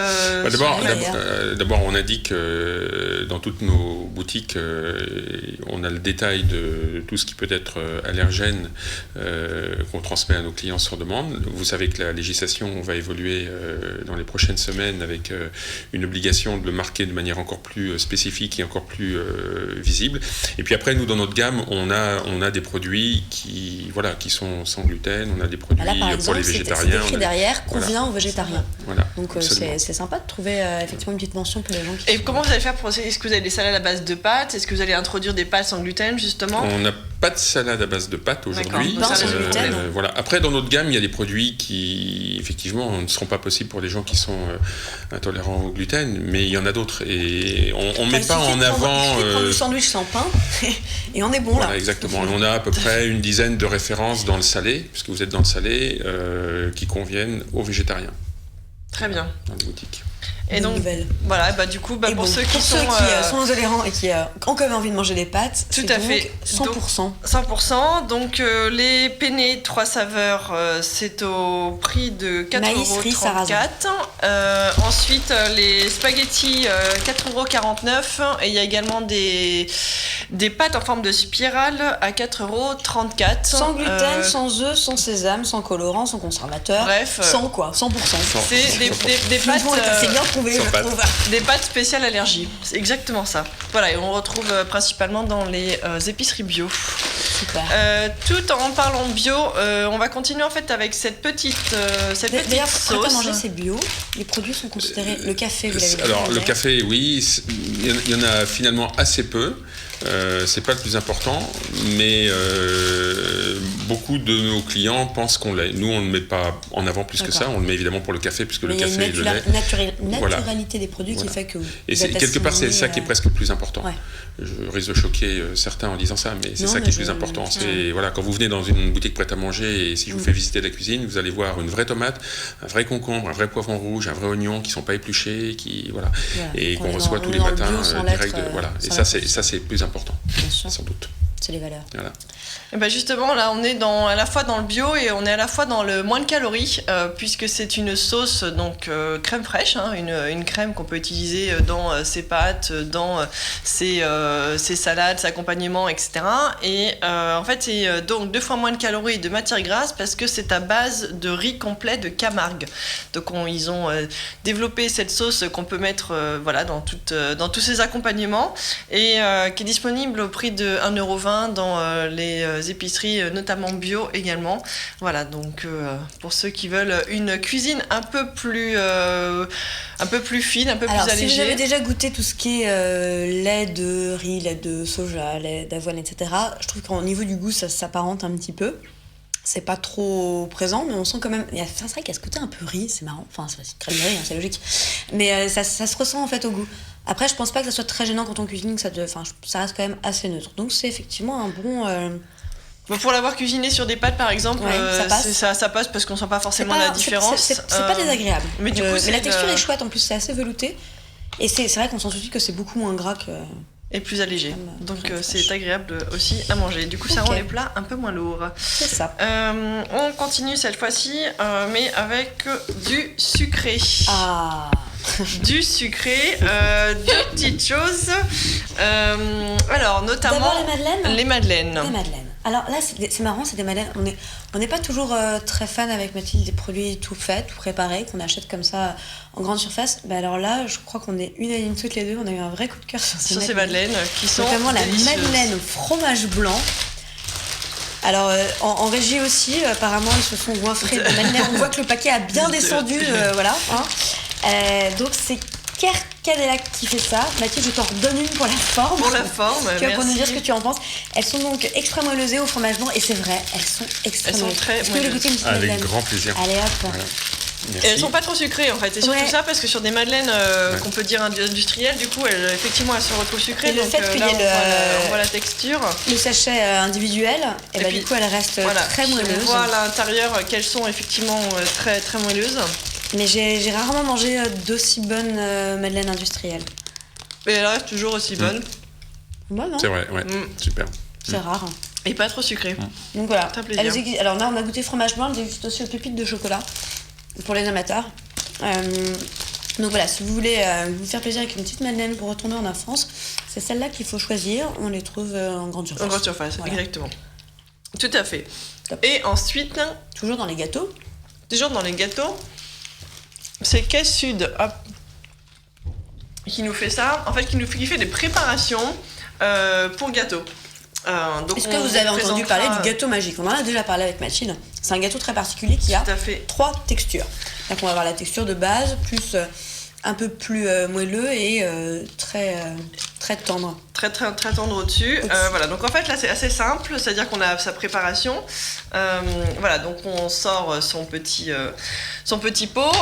Speaker 3: D'abord, on a dit que dans toutes nos boutiques, on a le détail de tout ce qui peut être allergène qu'on transmet à nos clients sur demande. Vous savez que la législation va évoluer dans les prochaines semaines avec une obligation de le marquer de manière encore plus spécifique et encore plus visible. Et puis après, nous, dans notre gamme, on a des produits qui sont sans gluten, on a des produits
Speaker 2: Là, par
Speaker 3: pour
Speaker 2: exemple,
Speaker 3: les
Speaker 2: c'est
Speaker 3: végétariens.
Speaker 2: écrit derrière, convient aux végétariens.
Speaker 3: Voilà,
Speaker 2: Donc c'est sympa de trouver effectivement une petite mention pour les gens qui...
Speaker 1: Et comment vous allez faire pour... Est-ce que vous avez des salades à base de pâtes? Est-ce que vous allez introduire des pâtes sans gluten, justement?
Speaker 3: On n'a pas de salade à base de pâtes aujourd'hui.
Speaker 2: D'accord, sans gluten.
Speaker 3: Voilà. Après, dans notre gamme, il y a des produits qui, effectivement, ne seront pas possibles pour les gens qui sont intolérants au gluten, mais il y en a d'autres. Et on ne met pas en avant...
Speaker 2: Il suffit de prendre du sandwich sans pain, et on est bon
Speaker 3: voilà,
Speaker 2: là.
Speaker 3: exactement. On a à peu près une dizaine de références dans le salé, puisque vous êtes dans le salé, qui conviennent aux végéariens.
Speaker 1: Très bien.
Speaker 3: Dans les boutiques.
Speaker 1: Et donc,
Speaker 2: nouvelle.
Speaker 1: voilà, du coup, pour ceux qui sont
Speaker 2: intolérants et qui ont quand même envie de manger des pâtes,
Speaker 1: tout
Speaker 2: c'est
Speaker 1: à
Speaker 2: donc
Speaker 1: fait
Speaker 2: 100%.
Speaker 1: 100%. Donc, les penne 3 saveurs, c'est au prix de 4,34 €. Ensuite, les spaghettis, 4,49 €. Et il y a également des pâtes en forme de spirale à 4,34 €.
Speaker 2: Sans gluten, sans œufs, sans sésame, sans colorant, sans conservateur.
Speaker 1: Bref.
Speaker 2: Sans quoi 100%.
Speaker 1: C'est des pâtes...
Speaker 2: C'est bien trouvé, je trouve.
Speaker 1: Des pâtes spéciales allergie, c'est exactement ça. Voilà, et on retrouve principalement dans les épiceries bio.
Speaker 2: Super.
Speaker 1: Tout en parlant bio, on va continuer en fait avec cette petite
Speaker 2: D'ailleurs,
Speaker 1: sauce.
Speaker 2: prêt à manger, c'est bio. Les produits sont considérés. Le café, vous l'avez dit.
Speaker 3: Alors, le café, oui, il y en a finalement assez peu. C'est pas le plus important, mais beaucoup de nos clients pensent qu'on l'est. Nous, on ne le met pas en avant plus que ça. On le met évidemment pour le café, puisque le café est le lait.
Speaker 2: Naturalité des produits qui fait que vous
Speaker 3: et quelque part, c'est ça qui est presque le plus important.
Speaker 2: Ouais.
Speaker 3: Je risque de choquer certains en disant ça, mais c'est ça qui est le plus important. C'est voilà, quand vous venez dans une boutique prête à manger et si je vous fais visiter la cuisine, vous allez voir une vraie tomate, un vrai concombre, un vrai poivron rouge, un vrai oignon qui sont pas épluchés, et qu'on reçoit tous les matins direct. Et ça, c'est plus important, sans doute.
Speaker 2: c'est les valeurs.
Speaker 3: Voilà.
Speaker 1: Et ben justement, là, on est à la fois dans le bio et on est à la fois dans le moins de calories, puisque c'est une sauce, donc crème fraîche, hein, une crème qu'on peut utiliser dans ses pâtes, dans ses salades, ses accompagnements, etc. Et en fait, c'est donc 2 fois moins de calories et de matières grasses parce que c'est à base de riz complet de Camargue. Donc ils ont développé cette sauce qu'on peut mettre voilà, dans tous ces accompagnements et qui est disponible au prix de 1,20 € dans les épiceries, notamment bio également. Voilà, donc pour ceux qui veulent une cuisine un peu plus fine, un peu plus allégée.
Speaker 2: Si vous avez déjà goûté tout ce qui est lait de riz, lait de soja, lait d'avoine, etc., je trouve qu'au niveau du goût, ça s'apparente un petit peu. C'est pas trop présent, mais on sent quand même... c'est vrai qu'il y a ce côté un peu riz, c'est marrant. Enfin, c'est crème de riz, hein, c'est logique. Mais ça se ressent en fait au goût. Après, je pense pas que ça soit très gênant quand on cuisine, que ça reste quand même assez neutre. Donc c'est effectivement un bon...
Speaker 1: Bon, pour l'avoir cuisiné sur des pâtes par exemple, ça passe parce qu'on sent pas forcément la différence.
Speaker 2: C'est pas désagréable.
Speaker 1: Mais du coup,
Speaker 2: mais la texture est chouette en plus, c'est assez velouté. Et c'est vrai qu'on sent tout de suite que c'est beaucoup moins gras que...
Speaker 1: Et plus allégé. Donc c'est agréable aussi à manger. Du coup, ça rend les plats un peu moins lourds.
Speaker 2: C'est ça.
Speaker 1: On continue cette fois-ci, mais avec du sucré.
Speaker 2: Ah.
Speaker 1: Du sucré, 2 petites choses. Alors, notamment...
Speaker 2: D'abord
Speaker 1: les madeleines.
Speaker 2: Les madeleines. Alors là, c'est marrant, c'est des madeleines. On n'est pas toujours très fan avec Mathilde des produits tout faits, tout préparés, qu'on achète comme ça en grande surface. Bah alors là, je crois qu'on est unanimes toutes les deux. On a eu un vrai coup de cœur sur ces madeleines
Speaker 1: qui sont
Speaker 2: notamment
Speaker 1: délicieuses.
Speaker 2: La madeleine au fromage blanc. Alors en régie aussi, apparemment, ils se sont goinfrés de madeleine. On voit que le paquet a bien descendu, voilà. Hein. Donc c'est Cadillac qui fait ça. Mathilde, je t'en redonne une pour la forme.
Speaker 1: Pour la forme,
Speaker 2: tu vas pour nous dire ce que tu en penses. Elles sont donc extra moelleuses au fromage blanc et c'est vrai, elles sont extra moelleuses.
Speaker 1: Elles sont très
Speaker 2: Est-ce que vous voulez goûter une petite madeleine ?
Speaker 3: Avec grand plaisir.
Speaker 2: Allez hop.
Speaker 3: Voilà.
Speaker 1: Et elles sont pas trop sucrées en fait, et surtout ça parce que sur des madeleines qu'on peut dire industrielles, du coup effectivement elles se retrouvent sucrées.
Speaker 2: Et le
Speaker 1: donc
Speaker 2: fait qu'il y ait
Speaker 1: on voit la texture.
Speaker 2: Le sachet individuel, et bah, puis, du coup elles restent très moelleuses.
Speaker 1: On voit à l'intérieur qu'elles sont effectivement très très moelleuses.
Speaker 2: Mais j'ai rarement mangé d'aussi bonnes madeleines industrielles.
Speaker 1: Mais elles restent toujours aussi bonnes.
Speaker 2: Bonne, hein ?
Speaker 3: C'est vrai, ouais, super.
Speaker 2: C'est rare.
Speaker 1: Et pas trop sucrées.
Speaker 2: Donc voilà.
Speaker 1: Plaisir.
Speaker 2: Alors là on a goûté fromage blanc, elles existent aussi aux pépites de chocolat. Pour les amateurs. Donc voilà, si vous voulez vous faire plaisir avec une petite madeleine pour retourner en enfance, c'est celle-là qu'il faut choisir. On les trouve en grande surface.
Speaker 1: En grande surface, voilà. Exactement. Tout à fait.
Speaker 2: Top.
Speaker 1: Et ensuite...
Speaker 2: Toujours dans les gâteaux.
Speaker 1: Toujours dans les gâteaux. C'est Caisse Sud qui nous fait ça. En fait, qui fait des préparations pour gâteaux.
Speaker 2: Est-ce que vous avez entendu parler du gâteau magique ? On en a déjà parlé avec Mathilde. C'est un gâteau très particulier qui a 3 textures. Donc on va avoir la texture de base, plus un peu plus moelleux et très tendre.
Speaker 1: Très tendre au-dessus. Voilà, donc en fait là c'est assez simple, c'est-à-dire qu'on a sa préparation. Voilà, donc on sort son petit pot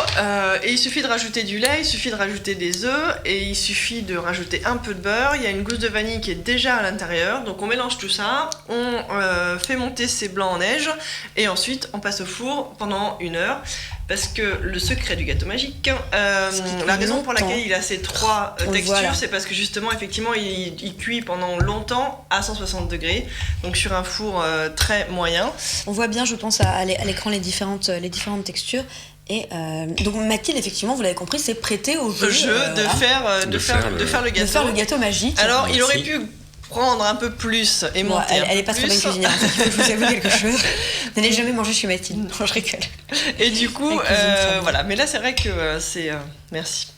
Speaker 1: et il suffit de rajouter du lait, il suffit de rajouter des œufs et il suffit de rajouter un peu de beurre. Il y a une gousse de vanille qui est déjà à l'intérieur, donc on mélange tout ça, on fait monter ces blancs en neige et ensuite on passe au four pendant 1 heure. Parce que le secret du gâteau magique, la raison pour laquelle il a ces 3 textures, c'est parce que justement, effectivement, il cuit pendant longtemps à 160 degrés, donc sur un four très moyen.
Speaker 2: On voit bien, je pense, à l'écran les différentes textures. Et donc Mathilde, effectivement, vous l'avez compris, c'est prêté au jeu,
Speaker 1: de faire le gâteau.
Speaker 2: De faire le gâteau magique.
Speaker 1: Alors, il aurait pu prendre un peu plus et monter
Speaker 2: elle est pas très bonne cuisinière, il faut que je vous avoue quelque chose. N'allez jamais manger chez Mathilde. Non, je rigole.
Speaker 1: Et du coup, voilà. Mais là, c'est vrai que c'est... merci.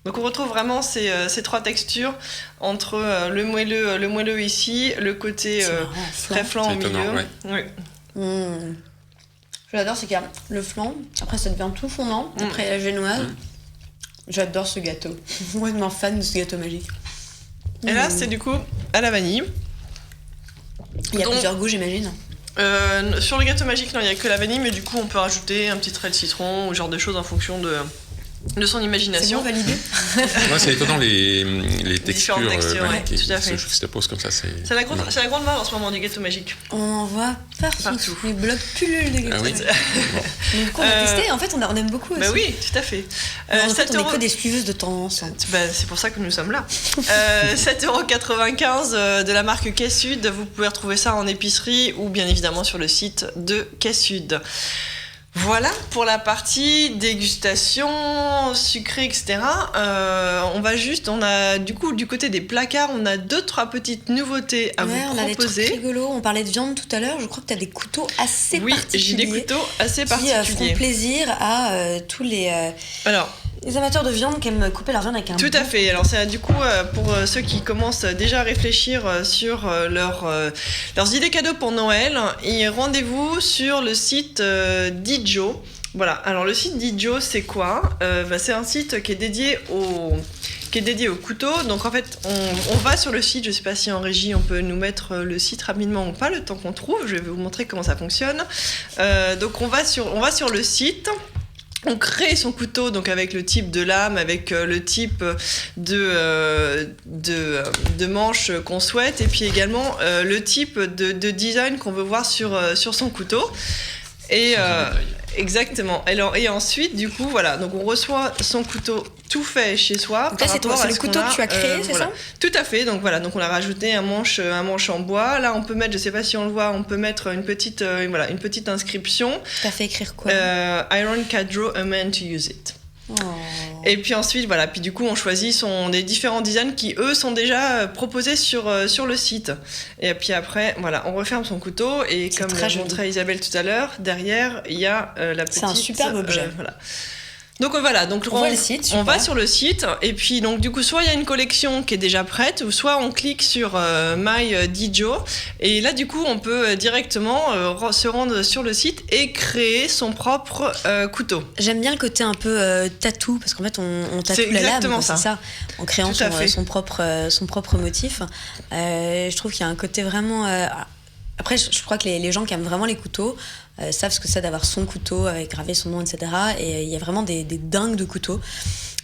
Speaker 1: Donc on retrouve vraiment ces 3 textures entre le moelleux ici, le côté très flan au milieu.
Speaker 3: Ouais.
Speaker 1: Oui.
Speaker 2: Ce que j'adore, c'est qu'il y a le flan, après ça devient tout fondant, après il y a la génoise. J'adore ce gâteau. Je suis complètement fan de ce gâteau magique.
Speaker 1: Et là, c'est du coup à la vanille.
Speaker 2: Il y a plusieurs goûts, j'imagine.
Speaker 1: Sur le gâteau magique, non, il n'y a que la vanille, mais du coup, on peut rajouter un petit trait de citron ou ce genre de choses en fonction de son imagination.
Speaker 2: C'est bon, validé.
Speaker 3: Ouais, c'est étonnant les textures,
Speaker 1: Différentes textures,
Speaker 3: qui
Speaker 1: tout à fait.
Speaker 3: se juxtaposent comme ça.
Speaker 1: C'est la grande mode en ce moment du gâteau magique.
Speaker 2: On en voit partout. Les blocs pullulent de gâteaux.
Speaker 3: Ah oui.
Speaker 2: Mais du coup, on a testé. En fait, on aime beaucoup aussi.
Speaker 1: Bah oui, tout à fait.
Speaker 2: En fait, on est que des suiveuses de tendance.
Speaker 1: C'est pour ça que nous sommes là. 7,95€ de la marque Quai Sud. Vous pouvez retrouver ça en épicerie ou bien évidemment sur le site de Quai Sud. Voilà pour la partie dégustation, sucré, etc. On a du coup du côté des placards, on a 2-3 petites nouveautés à vous proposer.
Speaker 2: On a des trucs rigolos. On parlait de viande tout à l'heure. Je crois que tu as des couteaux assez particuliers. Oui,
Speaker 1: j'ai des couteaux assez particuliers.
Speaker 2: Qui feront plaisir à tous les amateurs de viande qui aiment couper leur viande avec un
Speaker 1: Tout à fait. Alors c'est du coup pour ceux qui commencent déjà à réfléchir sur leurs idées cadeaux pour Noël, et rendez-vous sur le site d'Idjo. Voilà. Alors le site d'Idjo, c'est quoi ? C'est un site qui est dédié au couteau. Donc en fait, on va sur le site. Je sais pas si en régie on peut nous mettre le site rapidement ou pas, le temps qu'on trouve. Je vais vous montrer comment ça fonctionne. Donc on va sur le site. On crée son couteau donc avec le type de lame, avec le type de manche qu'on souhaite, et puis également le type de design qu'on veut voir sur son couteau. Et exactement. Et ensuite, du coup, voilà. Donc on reçoit son couteau tout fait chez soi.
Speaker 2: Donc là, c'est le couteau que tu as créé, c'est ça ?
Speaker 1: Tout à fait. Donc voilà. Donc on a rajouté un manche en bois. Là, on peut mettre, je sais pas si on le voit, on peut mettre une petite inscription.
Speaker 2: T'as fait écrire quoi ?
Speaker 1: Iron can draw a man to use it.
Speaker 2: Oh.
Speaker 1: Et puis ensuite, voilà. Puis du coup, on choisit des différents designs qui, eux, sont déjà proposés sur le site. Et puis après, voilà, on referme son couteau. Et comme l'a montré Isabelle tout à l'heure, derrière, il y a la petite...
Speaker 2: C'est un superbe objet.
Speaker 1: Voilà. Donc voilà, donc
Speaker 2: on voit le site,
Speaker 1: on va sur le site, et puis donc du coup soit il y a une collection qui est déjà prête, ou soit on clique sur My Dijo, et là du coup on peut directement se rendre sur le site et créer son propre couteau.
Speaker 2: J'aime bien le côté un peu tatou, parce qu'en fait on tatoue la lame, c'est ça, en créant son propre motif. Je trouve qu'il y a un côté vraiment... Après, je crois que les gens qui aiment vraiment les couteaux savent ce que c'est d'avoir son couteau avec gravé son nom, etc. Et il y a vraiment des dingues de couteaux.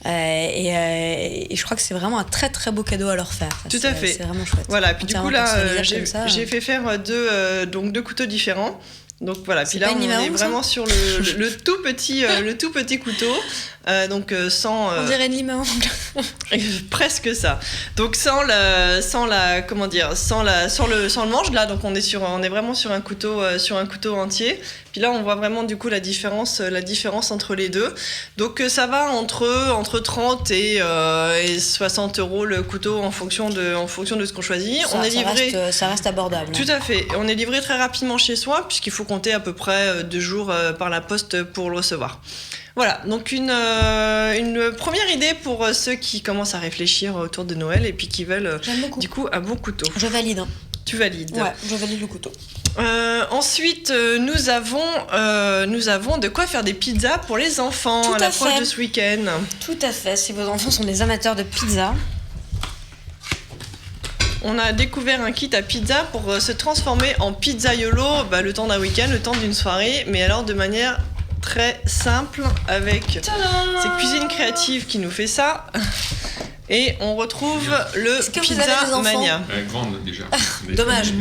Speaker 2: Et je crois que c'est vraiment un très très beau cadeau à leur faire.
Speaker 1: Tout à fait.
Speaker 2: C'est vraiment chouette.
Speaker 1: Voilà, puis du coup là, j'ai fait faire deux couteaux différents. Donc voilà, puis là on est vraiment sur le tout petit couteau, donc sans.
Speaker 2: On dirait une lime à ongles.
Speaker 1: Presque ça. Donc sans le manche là, donc on est vraiment sur un couteau entier. Puis là on voit vraiment du coup la différence entre les deux. Donc ça va entre 30 et 60 € le couteau en fonction de ce qu'on choisit.
Speaker 2: Ça reste abordable.
Speaker 1: Tout à fait. On est livré très rapidement chez soi, puisqu'il faut compter à peu près 2 jours par la poste pour le recevoir. Voilà, donc une première idée pour ceux qui commencent à réfléchir autour de Noël et puis qui veulent du coup un bon couteau.
Speaker 2: Je valide.
Speaker 1: Tu valides ?
Speaker 2: Ouais, je valide le couteau.
Speaker 1: Ensuite, nous avons de quoi faire des pizzas pour les enfants à l'approche de ce week-end.
Speaker 2: Tout à fait, si vos enfants sont des amateurs de pizza.
Speaker 1: On a découvert un kit à pizza pour se transformer en pizzaiolo le temps d'un week-end, le temps d'une soirée, mais alors de manière très simple avec ces cuisines créatives qui nous fait ça. Et on retrouve le Pizza Mania.
Speaker 3: Grande déjà.
Speaker 2: Dommage.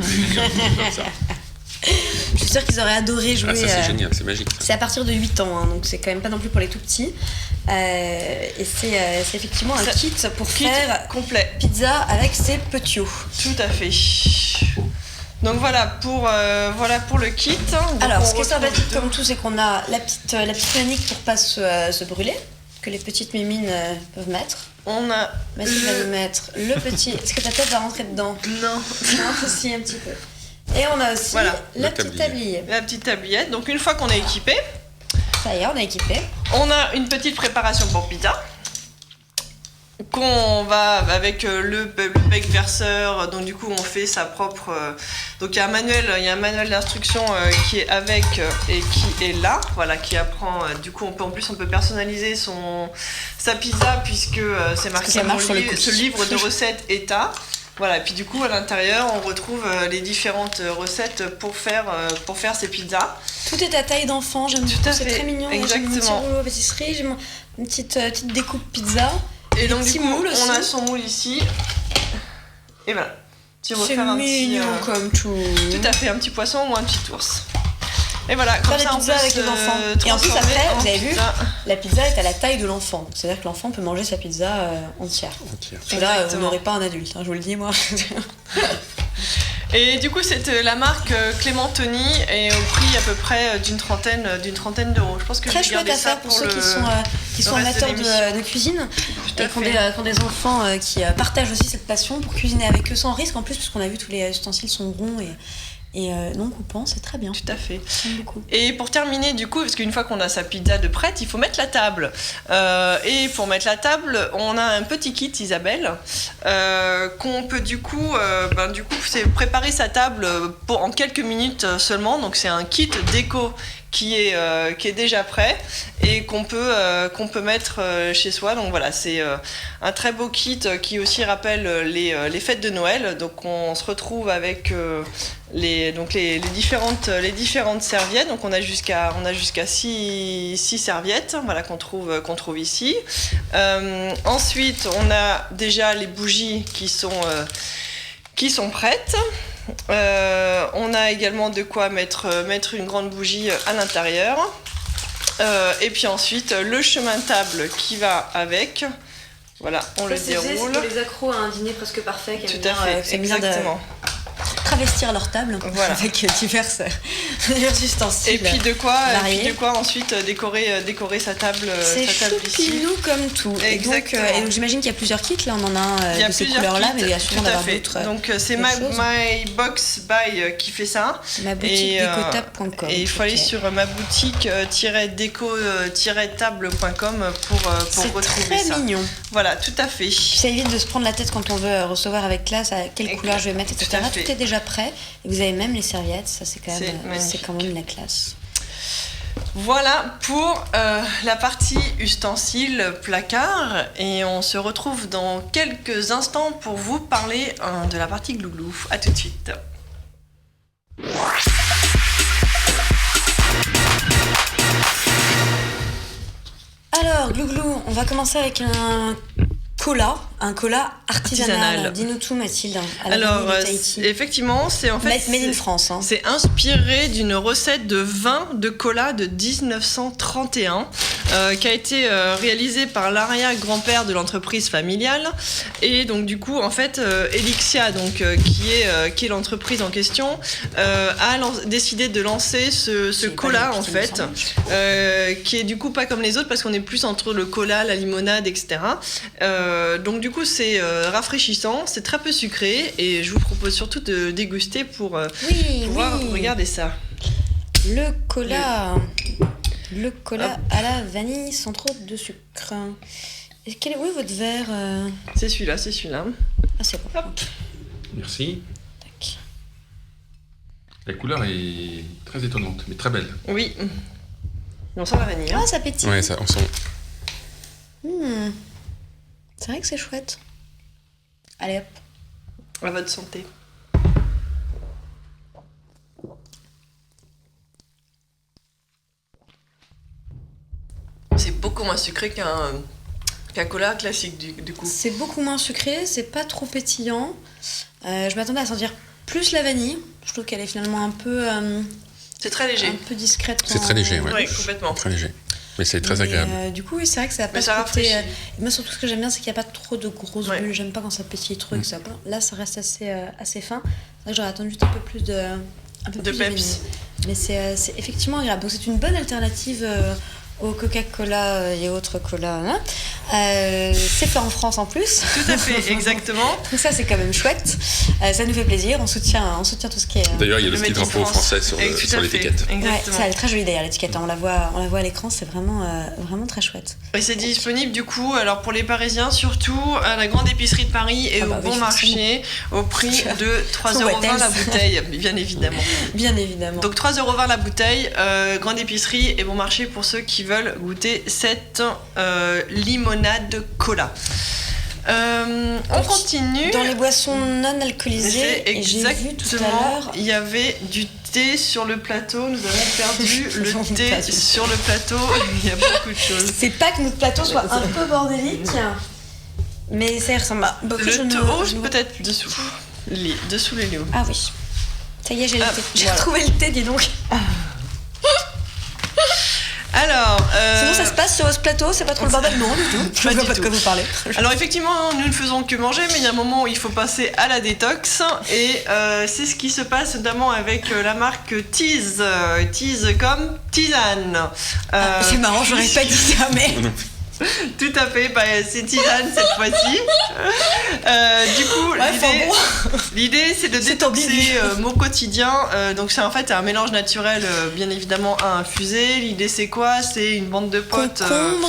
Speaker 2: Je suis sûre qu'ils auraient adoré jouer.
Speaker 3: Ça c'est génial, c'est magique.
Speaker 2: C'est à partir de 8 ans, donc c'est quand même pas non plus pour les tout petits. Et c'est effectivement un kit pour faire
Speaker 1: complet
Speaker 2: pizza avec ses petiots.
Speaker 1: Tout à fait. Donc voilà pour le kit. Donc
Speaker 2: alors ce qui est sympathique comme tout, c'est qu'on a la petite manique pour pas se brûler, que les petites mimines peuvent mettre.
Speaker 1: On a
Speaker 2: Mathilde va nous mettre le petit... Est-ce que ta tête va rentrer dedans ?
Speaker 1: Non,
Speaker 2: si, un petit peu. Et on a aussi la petite tablier.
Speaker 1: La petite tabliette. Donc une fois qu'on est équipé,
Speaker 2: ça y est, on est équipé.
Speaker 1: On a une petite préparation pour pizza qu'on va avec le bec verseur. Donc du coup on fait sa propre. Donc il y a un manuel d'instruction qui est avec et qui est là, voilà, qui apprend. Du coup on peut personnaliser sa pizza puisque c'est marqué
Speaker 2: sur le
Speaker 1: ce livre de recettes ETA. Voilà, et puis du coup à l'intérieur on retrouve les différentes recettes pour faire ces pizzas.
Speaker 2: Tout est à taille d'enfant, j'aime
Speaker 1: Tout
Speaker 2: beaucoup,
Speaker 1: à
Speaker 2: c'est
Speaker 1: fait,
Speaker 2: très mignon. J'ai mon petit
Speaker 1: exactement.
Speaker 2: rouleau à pâtisserie, j'ai une petite découpe pizza.
Speaker 1: Et donc
Speaker 2: petits
Speaker 1: du coup
Speaker 2: moules aussi.
Speaker 1: on a son moule ici. Et voilà. Si on veut
Speaker 2: C'est
Speaker 1: faire un
Speaker 2: mignon
Speaker 1: petit,
Speaker 2: comme tout.
Speaker 1: tout à fait, un petit poisson ou un petit ours. Et voilà,
Speaker 2: Faire
Speaker 1: comme
Speaker 2: des
Speaker 1: ça on
Speaker 2: pizzas
Speaker 1: peut
Speaker 2: avec
Speaker 1: se
Speaker 2: les enfants. Et en plus,
Speaker 1: transformer
Speaker 2: après,
Speaker 1: en
Speaker 2: vous avez vu,
Speaker 1: pizza.
Speaker 2: la pizza est à la taille de l'enfant. C'est-à-dire que l'enfant peut manger sa pizza entière. Et là, on
Speaker 1: Exactement.
Speaker 2: n'aurait pas un adulte, je vous le dis, moi.
Speaker 1: Et du coup, c'est la marque Clémentoni et au prix à peu près d'une trentaine d'euros. Je pense que
Speaker 2: Très
Speaker 1: je vais
Speaker 2: chouette
Speaker 1: garder
Speaker 2: à
Speaker 1: ça
Speaker 2: faire pour ceux qui sont
Speaker 1: reste de
Speaker 2: amateurs
Speaker 1: l'émission.
Speaker 2: de cuisine
Speaker 1: Tout à
Speaker 2: et qui
Speaker 1: fait.
Speaker 2: ont des enfants qui partagent aussi cette passion pour cuisiner avec eux sans risque en plus, parce qu'on a vu tous les ustensiles sont ronds et non coupants, c'est très bien.
Speaker 1: Tout à fait.
Speaker 2: J'aime beaucoup.
Speaker 1: Et pour terminer, du coup, parce qu'une fois qu'on a sa pizza de prête, il faut mettre la table. Et pour mettre la table, on a un petit kit, Isabelle, qu'on peut du coup, c'est préparer sa table en quelques minutes seulement. Donc c'est un kit déco qui est déjà prêt et qu'on peut mettre chez soi. Donc voilà, c'est un très beau kit qui aussi rappelle les fêtes de Noël. Donc on se retrouve avec les différentes serviettes. Donc on a jusqu'à 6 serviettes, voilà, qu'on trouve ici. Ensuite, on a déjà les bougies qui sont prêtes. On a également de quoi mettre une grande bougie à l'intérieur. Et puis ensuite, le chemin de table qui va avec. Voilà, on le déroule.
Speaker 2: C'est pour les accros à un dîner presque parfait.
Speaker 1: Tout à fait, exactement.
Speaker 2: Travestir leur table avec divers ustensiles.
Speaker 1: Et puis de quoi
Speaker 2: variés.
Speaker 1: Ensuite décorer sa table
Speaker 2: C'est
Speaker 1: ici.
Speaker 2: choupinou comme tout.
Speaker 1: Exactement.
Speaker 2: Et donc j'imagine qu'il y a plusieurs kits. Là, on en a un de ces couleurs-là, mais il y a sûrement d'avoir d'autres.
Speaker 1: Donc c'est My Box By qui fait ça.
Speaker 2: Ma boutique décotable.com.
Speaker 1: Et il faut aller sur ma boutique-déco-table.com pour retrouver ça.
Speaker 2: C'est très mignon.
Speaker 1: Voilà, tout à fait.
Speaker 2: Ça évite de se prendre la tête quand on veut recevoir avec classe à quelle couleur je vais mettre, etc. Tout est déjà prêt. Et vous avez même les serviettes. Ça, c'est quand même la classe.
Speaker 1: Voilà pour la partie ustensiles placard et on se retrouve dans quelques instants pour vous parler de la partie glouglou. À tout de suite.
Speaker 2: Alors, glouglou, on va commencer avec un cola artisanal. Dis-nous tout, Mathilde.
Speaker 1: Alors, effectivement, c'est en fait
Speaker 2: made in France. Hein.
Speaker 1: C'est inspiré d'une recette de vin de cola de 1931 qui a été réalisée par l'arrière-grand-père de l'entreprise familiale. Et donc, du coup, en fait, Elixia, donc, qui est l'entreprise en question, a décidé de lancer ce cola, en fait, qui est du coup pas comme les autres parce qu'on est plus entre le cola, la limonade, etc. Donc du coup c'est rafraîchissant, c'est très peu sucré et je vous propose surtout de déguster pour pouvoir regarder ça.
Speaker 2: Le cola à la vanille sans trop de sucre. Et où est votre verre
Speaker 1: C'est celui-là.
Speaker 2: Ah c'est bon.
Speaker 1: Hop.
Speaker 3: Merci.
Speaker 2: Tac.
Speaker 3: La couleur est très étonnante, mais très belle.
Speaker 1: Oui. On sent la vanille.
Speaker 2: Ah ça pétille.
Speaker 3: Ouais, ça, on sent.
Speaker 2: C'est vrai que c'est chouette. Allez hop.
Speaker 1: À votre santé. C'est beaucoup moins sucré qu'un cola classique du coup.
Speaker 2: C'est beaucoup moins sucré, c'est pas trop pétillant. Je m'attendais à sentir plus la vanille. Je trouve qu'elle est finalement un peu...
Speaker 1: c'est très léger.
Speaker 2: Un peu discrète.
Speaker 3: C'est très léger, ouais.
Speaker 1: Oui, complètement.
Speaker 3: Très léger. Mais c'est très agréable.
Speaker 2: Du coup, oui, c'est vrai que ça a pas
Speaker 1: ça
Speaker 2: ce côté.
Speaker 1: rafraîchit.
Speaker 2: Moi, surtout, ce que j'aime bien, c'est qu'il n'y a pas trop de grosses bulles. J'aime pas quand ça pétille trop. Là, ça reste assez fin. C'est vrai que j'aurais attendu juste un peu plus de
Speaker 1: peps.
Speaker 2: Mais c'est effectivement agréable. Donc, c'est une bonne alternative au Coca-Cola et autres cola. Hein. C'est fait en France en plus.
Speaker 1: Tout à fait, exactement.
Speaker 2: Donc ça, c'est quand même chouette. Ça nous fait plaisir. On soutient tout ce qui est...
Speaker 3: D'ailleurs, il y a le
Speaker 1: le
Speaker 3: petit
Speaker 1: Made in
Speaker 3: drapeau
Speaker 1: France.
Speaker 3: français sur l'étiquette.
Speaker 1: Exactement.
Speaker 2: Ouais, ça, elle est très jolie d'ailleurs, l'étiquette. On la voit à l'écran, c'est vraiment très chouette.
Speaker 1: Et c'est disponible du coup, alors pour les Parisiens surtout, à la grande épicerie de Paris et au bon marché au prix de 3,20€ la bouteille, bien évidemment.
Speaker 2: Bien évidemment.
Speaker 1: Donc 3,20€ la bouteille, grande épicerie et bon marché pour ceux qui veulent goûter cette limonade cola. On continue.
Speaker 2: Dans les boissons non alcoolisées,
Speaker 1: C'est
Speaker 2: et j'ai vu tout à
Speaker 1: exactement.
Speaker 2: l'heure.
Speaker 1: Il y avait du thé sur le plateau. Nous avons perdu le thé sur le plateau. Il y a beaucoup de choses.
Speaker 2: C'est pas que notre plateau soit un peu bordélique, mais ça y ressemble.
Speaker 1: Le thé rouge peut-être dessous. Dessous les lieux.
Speaker 2: Ah oui. Ça y est, j'ai le thé. J'ai
Speaker 1: voilà.
Speaker 2: retrouvé le thé, dis donc.
Speaker 1: Alors,
Speaker 2: Sinon, ça se passe sur ce plateau, c'est pas trop le bordel, non du tout. Je
Speaker 1: Pas
Speaker 2: vois
Speaker 1: du
Speaker 2: pas de
Speaker 1: tout.
Speaker 2: quoi vous parlez.
Speaker 1: Alors effectivement, nous ne faisons que manger, mais il y a un moment où il faut passer à la détox. Et c'est ce qui se passe notamment avec la marque Tease. Tease comme tisane.
Speaker 2: C'est marrant, j'aurais pas dit ça, mais.
Speaker 1: Tout à fait, c'est tisane cette fois-ci. Du coup, l'idée c'est de détoxer mon quotidien. Donc c'est en fait un mélange naturel, bien évidemment, à infuser. L'idée c'est quoi? C'est une bande de potes.
Speaker 2: Concombre,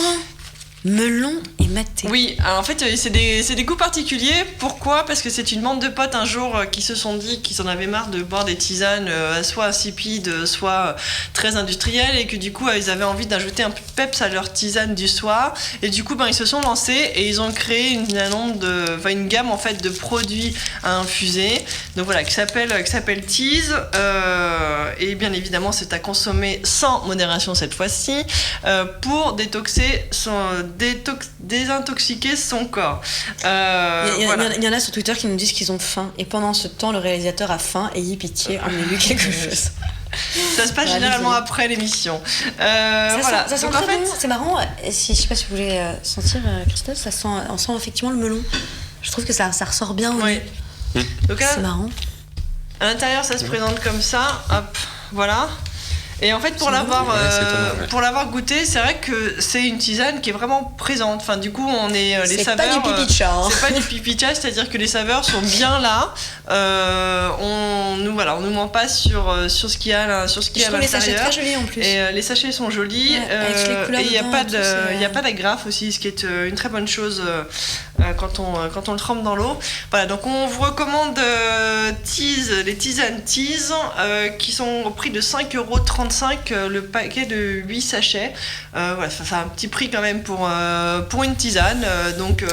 Speaker 2: melon et maté.
Speaker 1: Oui, alors en fait c'est des goûts particuliers. Pourquoi? Parce que c'est une bande de potes un jour qui se sont dit qu'ils en avaient marre de boire des tisanes soit insipides, soit très industrielles, et que du coup ils avaient envie d'ajouter un peu de peps à leur tisane du soir. Et du coup ils se sont lancés et ils ont créé une gamme en fait de produits à infuser. Donc voilà, qui s'appelle Tease. Et bien évidemment c'est à consommer sans modération cette fois-ci pour désintoxiquer son corps.
Speaker 2: Il y en a sur Twitter qui nous disent qu'ils ont faim, et pendant ce temps le réalisateur a faim, ayez pitié, emmenez-lui quelque chose.
Speaker 1: Ça se passe généralement après l'émission.
Speaker 2: Ça sent
Speaker 1: Donc,
Speaker 2: très
Speaker 1: en fait,
Speaker 2: bon, c'est marrant. Je sais pas si vous voulez sentir, Christophe, on sent effectivement le melon. Je trouve que ça ressort bien au nez.
Speaker 1: Donc là,
Speaker 2: c'est marrant.
Speaker 1: À l'intérieur, ça se présente comme ça. Hop, voilà. Et en fait, pour l'avoir goûté, c'est vrai que c'est une tisane qui est vraiment présente. Enfin, du coup, les
Speaker 2: c'est
Speaker 1: saveurs.
Speaker 2: C'est pas du pipi de chat.
Speaker 1: C'est pas du pipi de chat, c'est-à-dire que les saveurs sont bien là. On nous ment pas sur ce qu'il y a là, sur ce qu'il y a à
Speaker 2: les sachets
Speaker 1: l'intérieur.
Speaker 2: très jolis en plus.
Speaker 1: Et les sachets sont jolis.
Speaker 2: Ouais,
Speaker 1: et il n'y a pas d'agrafe aussi, ce qui est une très bonne chose quand on le trempe dans l'eau. Voilà, donc on vous recommande les tisanes Tease qui sont au prix de 5,35 € le paquet de 8 sachets. Voilà, ça fait un petit prix quand même pour une tisane. Donc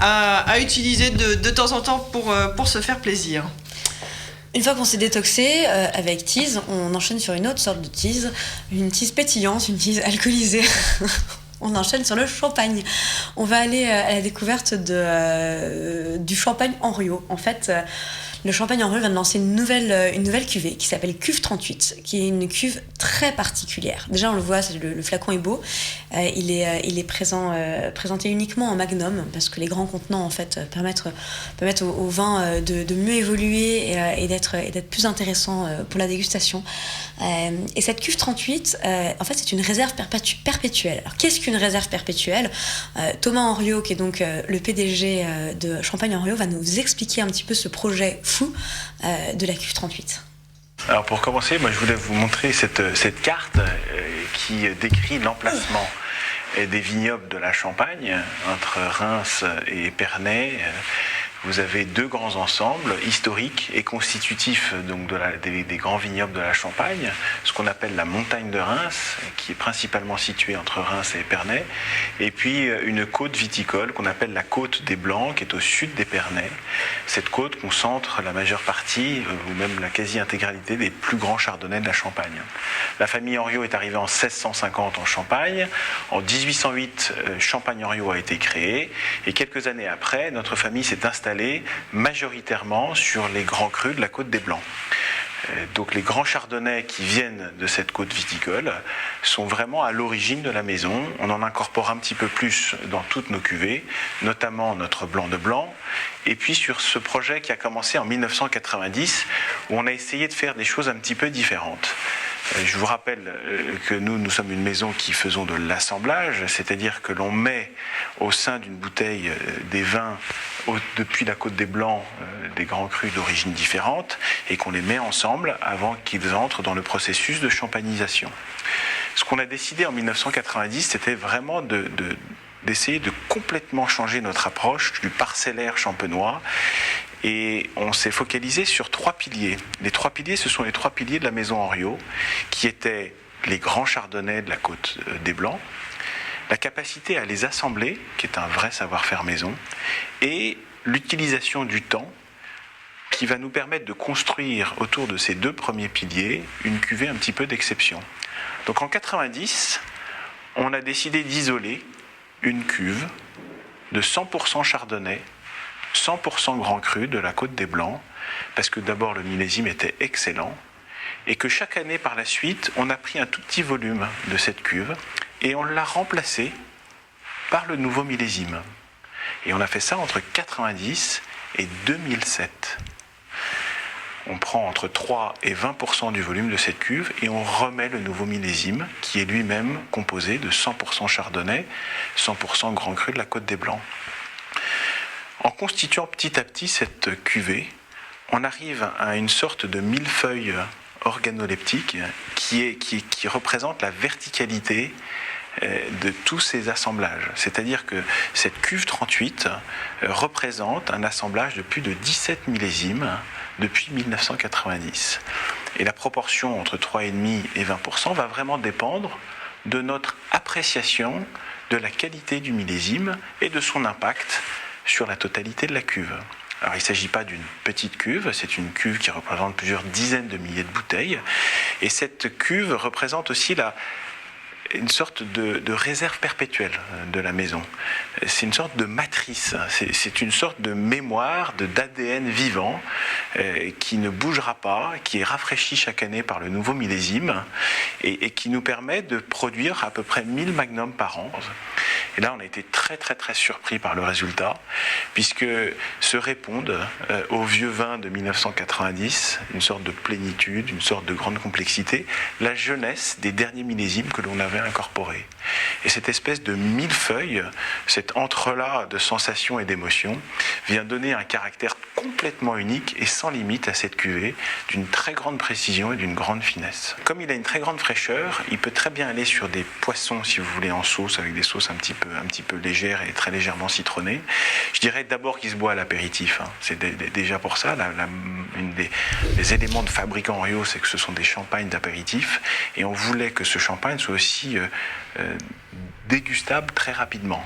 Speaker 1: à utiliser de temps en temps pour se faire plaisir.
Speaker 2: Une fois qu'on s'est détoxé avec Tease, on enchaîne sur une autre sorte de tease, une tease pétillante, une tease alcoolisée. On enchaîne sur le champagne. On va aller à la découverte du champagne Henriot. En fait, le champagne Henriot vient de lancer une nouvelle cuvée qui s'appelle Cuve 38, qui est une cuve très particulière. Déjà, on le voit, le flacon est beau. Il est présenté uniquement en magnum, parce que les grands contenants en fait permettent au vin de mieux évoluer et d'être plus intéressant pour la dégustation. Et cette cuve 38, en fait, c'est une réserve perpétuelle. Alors, qu'est-ce qu'une réserve perpétuelle? Thomas Henriot, qui est donc le PDG de Champagne Henriot, va nous expliquer un petit peu ce projet fou de la cuve 38.
Speaker 5: Alors pour commencer, moi je voulais vous montrer cette carte qui décrit l'emplacement des vignobles de la Champagne entre Reims et Épernay. Vous avez deux grands ensembles historiques et constitutifs donc des grands vignobles de la Champagne, ce qu'on appelle la montagne de Reims, qui est principalement située entre Reims et Épernay, et puis une côte viticole qu'on appelle la côte des Blancs, qui est au sud d'Épernay. Cette côte concentre la majeure partie, ou même la quasi-intégralité, des plus grands chardonnays de la Champagne. La famille Henriot est arrivée en 1650 en Champagne. En 1808, Champagne Henriot a été créé, et quelques années après, notre famille s'est installée majoritairement sur les grands crus de la côte des Blancs. Donc les grands chardonnays qui viennent de cette côte viticole sont vraiment à l'origine de la maison. On en incorpore un petit peu plus dans toutes nos cuvées, notamment notre blanc de blanc. Et puis sur ce projet qui a commencé en 1990, où on a essayé de faire des choses un petit peu différentes. Je vous rappelle que nous sommes une maison qui faisons de l'assemblage, c'est-à-dire que l'on met au sein d'une bouteille des vins depuis la côte des Blancs, des grands crus d'origine différente, et qu'on les met ensemble avant qu'ils entrent dans le processus de champagnisation. Ce qu'on a décidé en 1990, c'était vraiment d'essayer de complètement changer notre approche du parcellaire champenois. Et on s'est focalisé sur trois piliers. Les trois piliers, ce sont les trois piliers de la maison Henriot, qui étaient les grands chardonnays de la côte des Blancs, la capacité à les assembler, qui est un vrai savoir-faire maison, et l'utilisation du temps qui va nous permettre de construire autour de ces 2 premiers piliers une cuvée un petit peu d'exception. Donc en 90, on a décidé d'isoler une cuve de 100% chardonnay, 100% grand cru de la Côte des Blancs, parce que d'abord le millésime était excellent, et que chaque année par la suite, on a pris un tout petit volume de cette cuve et on l'a remplacé par le nouveau millésime. Et on a fait ça entre 90 et 2007. On prend entre 3 et 20% du volume de cette cuve et on remet le nouveau millésime qui est lui-même composé de 100% chardonnay, 100% grand cru de la Côte des Blancs. En constituant petit à petit cette cuvée, on arrive à une sorte de millefeuille organoleptique qui représente la verticalité de tous ces assemblages. C'est-à-dire que cette cuve 38 représente un assemblage de plus de 17 millésimes depuis 1990. Et la proportion entre 3,5 et 20% va vraiment dépendre de notre appréciation de la qualité du millésime et de son impact sur la totalité de la cuve. Alors il ne s'agit pas d'une petite cuve, c'est une cuve qui représente plusieurs dizaines de milliers de bouteilles. Et cette cuve représente aussi une sorte de réserve perpétuelle de la maison. C'est une sorte de matrice, c'est une sorte de mémoire, d'ADN vivant qui ne bougera pas, qui est rafraîchi chaque année par le nouveau millésime et qui nous permet de produire à peu près 1000 magnums par an. Et là, on a été très très très surpris par le résultat, puisque se répondent au vieux vin de 1990, une sorte de plénitude, une sorte de grande complexité, la jeunesse des derniers millésimes que l'on avait incorporés. Et cette espèce de millefeuille, cet entrelac de sensations et d'émotions, vient donner un caractère complètement unique et sans limite à cette cuvée, d'une très grande précision et d'une grande finesse. Comme il a une très grande fraîcheur, il peut très bien aller sur des poissons, si vous voulez, en sauce, avec des sauces un petit peu légères et très légèrement citronnées. Je dirais d'abord qu'il se boit à l'apéritif. C'est déjà pour ça, une des éléments de fabricant Henriot, c'est que ce sont des champagnes d'apéritif, et on voulait que ce champagne soit aussi dégustable très rapidement.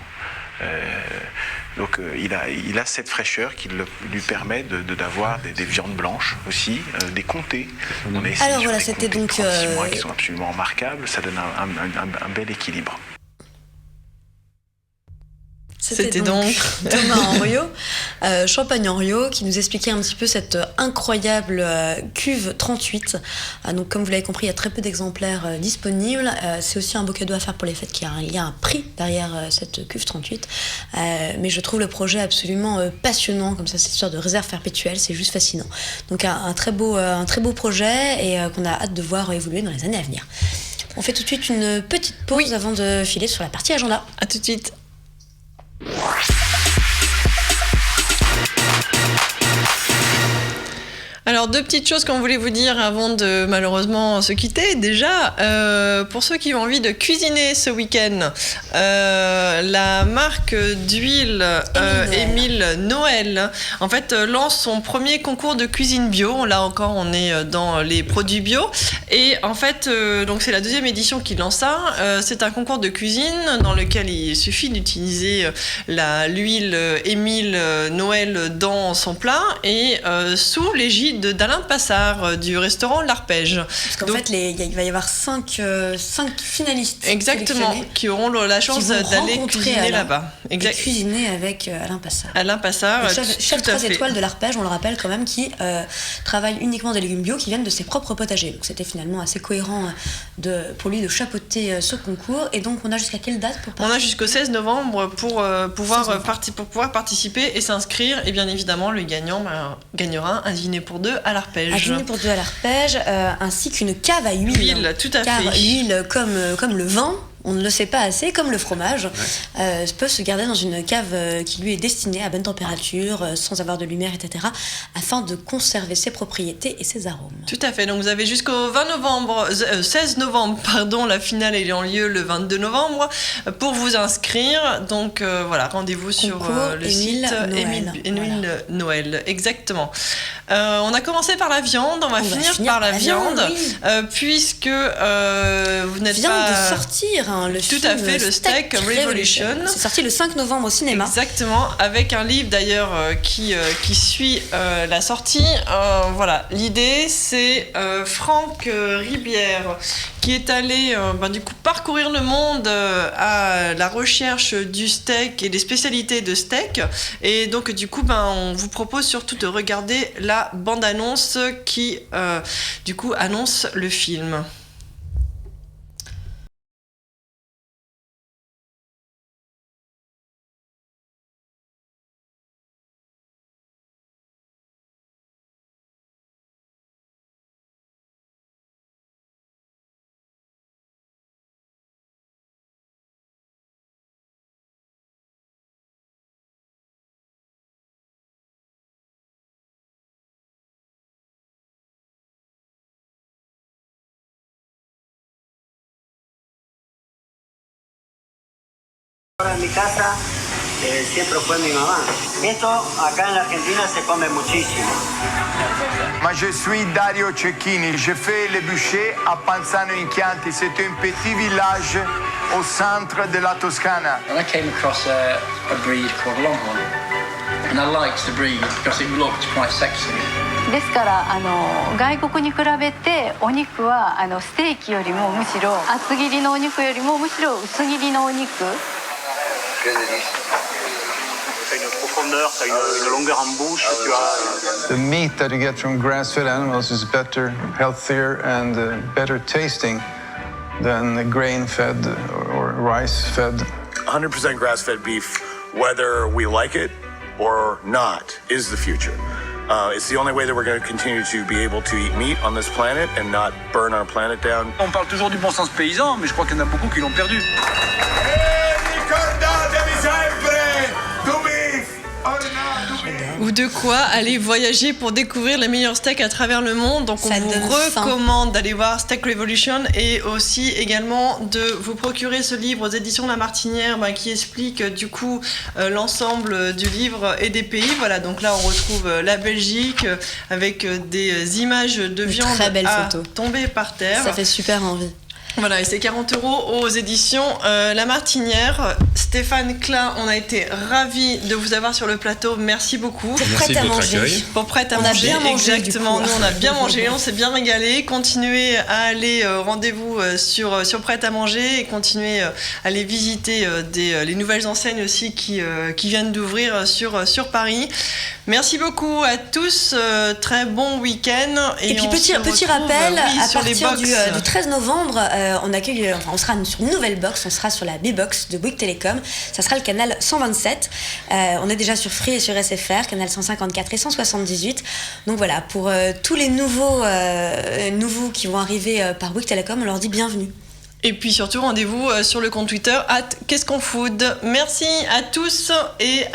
Speaker 5: Donc il a cette fraîcheur qui lui permet d'avoir des viandes blanches aussi, des comtés. On a essayé
Speaker 2: alors voilà,
Speaker 5: sur des
Speaker 2: c'était donc
Speaker 5: 36 mois qui sont absolument remarquables. Ça donne un bel équilibre.
Speaker 2: C'était donc Thomas Henriot, Champagne Henriot, qui nous expliquait un petit peu cette incroyable cuve 38. Donc, comme vous l'avez compris, il y a très peu d'exemplaires disponibles. C'est aussi un beau cadeau à faire pour les fêtes, il y a un prix derrière cette cuve 38. Mais je trouve le projet absolument passionnant, comme ça, cette histoire de réserve perpétuelle, c'est juste fascinant. Donc, un très beau projet et qu'on a hâte de voir évoluer dans les années à venir. On fait tout de suite une petite pause avant de filer sur la partie agenda.
Speaker 1: À tout de suite. Alors, 2 petites choses qu'on voulait vous dire avant de malheureusement se quitter. Déjà, pour ceux qui ont envie de cuisiner ce week-end, la marque d'huile Émile Noël, en fait, lance son premier concours de cuisine bio. Là encore, on est dans les produits bio. Et en fait, donc c'est la 2e édition qui lance ça. C'est un concours de cuisine dans lequel il suffit d'utiliser l'huile Émile Noël dans son plat et sous l'égide d'Alain Passard du restaurant L'Arpège.
Speaker 2: Parce qu'en fait, il va y avoir 5 finalistes.
Speaker 1: Exactement, qui auront la chance d'aller cuisiner là-bas.
Speaker 2: Et cuisiner avec Alain Passard.
Speaker 1: Alain Passard,
Speaker 2: chef 3 étoiles de L'Arpège, on le rappelle quand même, qui travaille uniquement des légumes bio qui viennent de ses propres potagers. Donc c'était finalement assez cohérent pour lui de chapeauter ce concours. Et donc on a jusqu'à quelle date pour participer ?
Speaker 1: On a jusqu'au 16 novembre pour pouvoir participer et s'inscrire. Et bien évidemment, le gagnant gagnera un dîner pour 2 à l'Arpège.
Speaker 2: Un dîner pour 2 à l'Arpège, ainsi qu'une cave à huile.
Speaker 1: Huile, tout à fait.
Speaker 2: Car l'huile, comme le vin, on ne le sait pas assez, comme le fromage, peut se garder dans une cave qui lui est destinée à bonne température, sans avoir de lumière, etc., afin de conserver ses propriétés et ses arômes.
Speaker 1: Tout à fait. Donc vous avez jusqu'au 16 novembre, la finale ayant lieu le 22 novembre, pour vous inscrire. Donc voilà, rendez-vous sur le site Émile Noël. Exactement. On a commencé par la viande, on va finir par la viande,
Speaker 2: oui.
Speaker 1: Puisque vous n'êtes
Speaker 2: vient
Speaker 1: pas...
Speaker 2: de sortir le
Speaker 1: Tout
Speaker 2: film
Speaker 1: à fait, le Steak Revolution.
Speaker 2: C'est sorti le 5 novembre au cinéma.
Speaker 1: Exactement, avec un livre d'ailleurs qui suit la sortie. Voilà, l'idée c'est Franck Ribière qui est allé du coup parcourir le monde à la recherche du steak et des spécialités de steak. Et donc du coup on vous propose surtout de regarder la bande-annonce qui du coup annonce le film.
Speaker 6: En mi casa siempre fue mi mamá. Esto acá en la Argentina se come muchísimo.
Speaker 7: Ma je suis Dario Cecchini, je fais le bûcher à Panzano in Chianti. C'est un petit village au centre de la Toscana.
Speaker 8: And I came across a breed called Longhorn, and I liked the breed because it looked quite sexy.
Speaker 9: ですから外国に比べてお肉はステーキよりもむしろ厚切りのお肉よりもむしろ薄切りのお肉
Speaker 6: T'as une profondeur, t'as une longueur en bouche, tu as...
Speaker 10: The meat that you get from grass-fed animals is better, healthier, and better tasting than the grain-fed or rice-fed.
Speaker 11: 100% grass-fed beef, whether we like it or not, is the future. It's the only way that we're going to continue to be able to eat meat on this planet and not burn our planet down.
Speaker 12: On parle toujours du bon sens paysan, mais je crois qu'il y en a beaucoup qui l'ont perdu.
Speaker 1: Ou de quoi aller voyager pour découvrir les meilleurs steaks à travers le monde. Donc on vous recommande d'aller voir Steak Revolution et aussi également de vous procurer ce livre aux éditions La Martinière qui explique du coup l'ensemble du livre et des pays. Voilà, donc là on retrouve la Belgique avec des images de viande à tomber par terre.
Speaker 2: Ça fait super envie.
Speaker 1: Voilà, et c'est 40 € aux éditions La Martinière. Stéphane Klein, on a été ravis de vous avoir sur le plateau. Merci beaucoup.
Speaker 3: Merci de votre accueil.
Speaker 1: Pour Prêt à manger, exactement. Nous, on a bien mangé, on s'est bien régalé. Continuez à aller rendez-vous sur Prêt à manger et continuez à aller visiter les nouvelles enseignes aussi qui viennent d'ouvrir sur Paris. Merci beaucoup à tous. Très bon week-end.
Speaker 2: Et puis petit rappel, à partir du 13 novembre, on sera sur une nouvelle box, on sera sur la B-Box de Bouygues Télécom. Ça sera le canal 127. On est déjà sur Free et sur SFR, canal 154 et 178. Donc voilà, pour tous les nouveaux qui vont arriver par Bouygues Télécom, on leur dit bienvenue.
Speaker 1: Et puis surtout, rendez-vous sur le compte Twitter @qu'est-ce qu'on food. Merci à tous et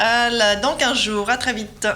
Speaker 1: dans 15 jours. À très vite.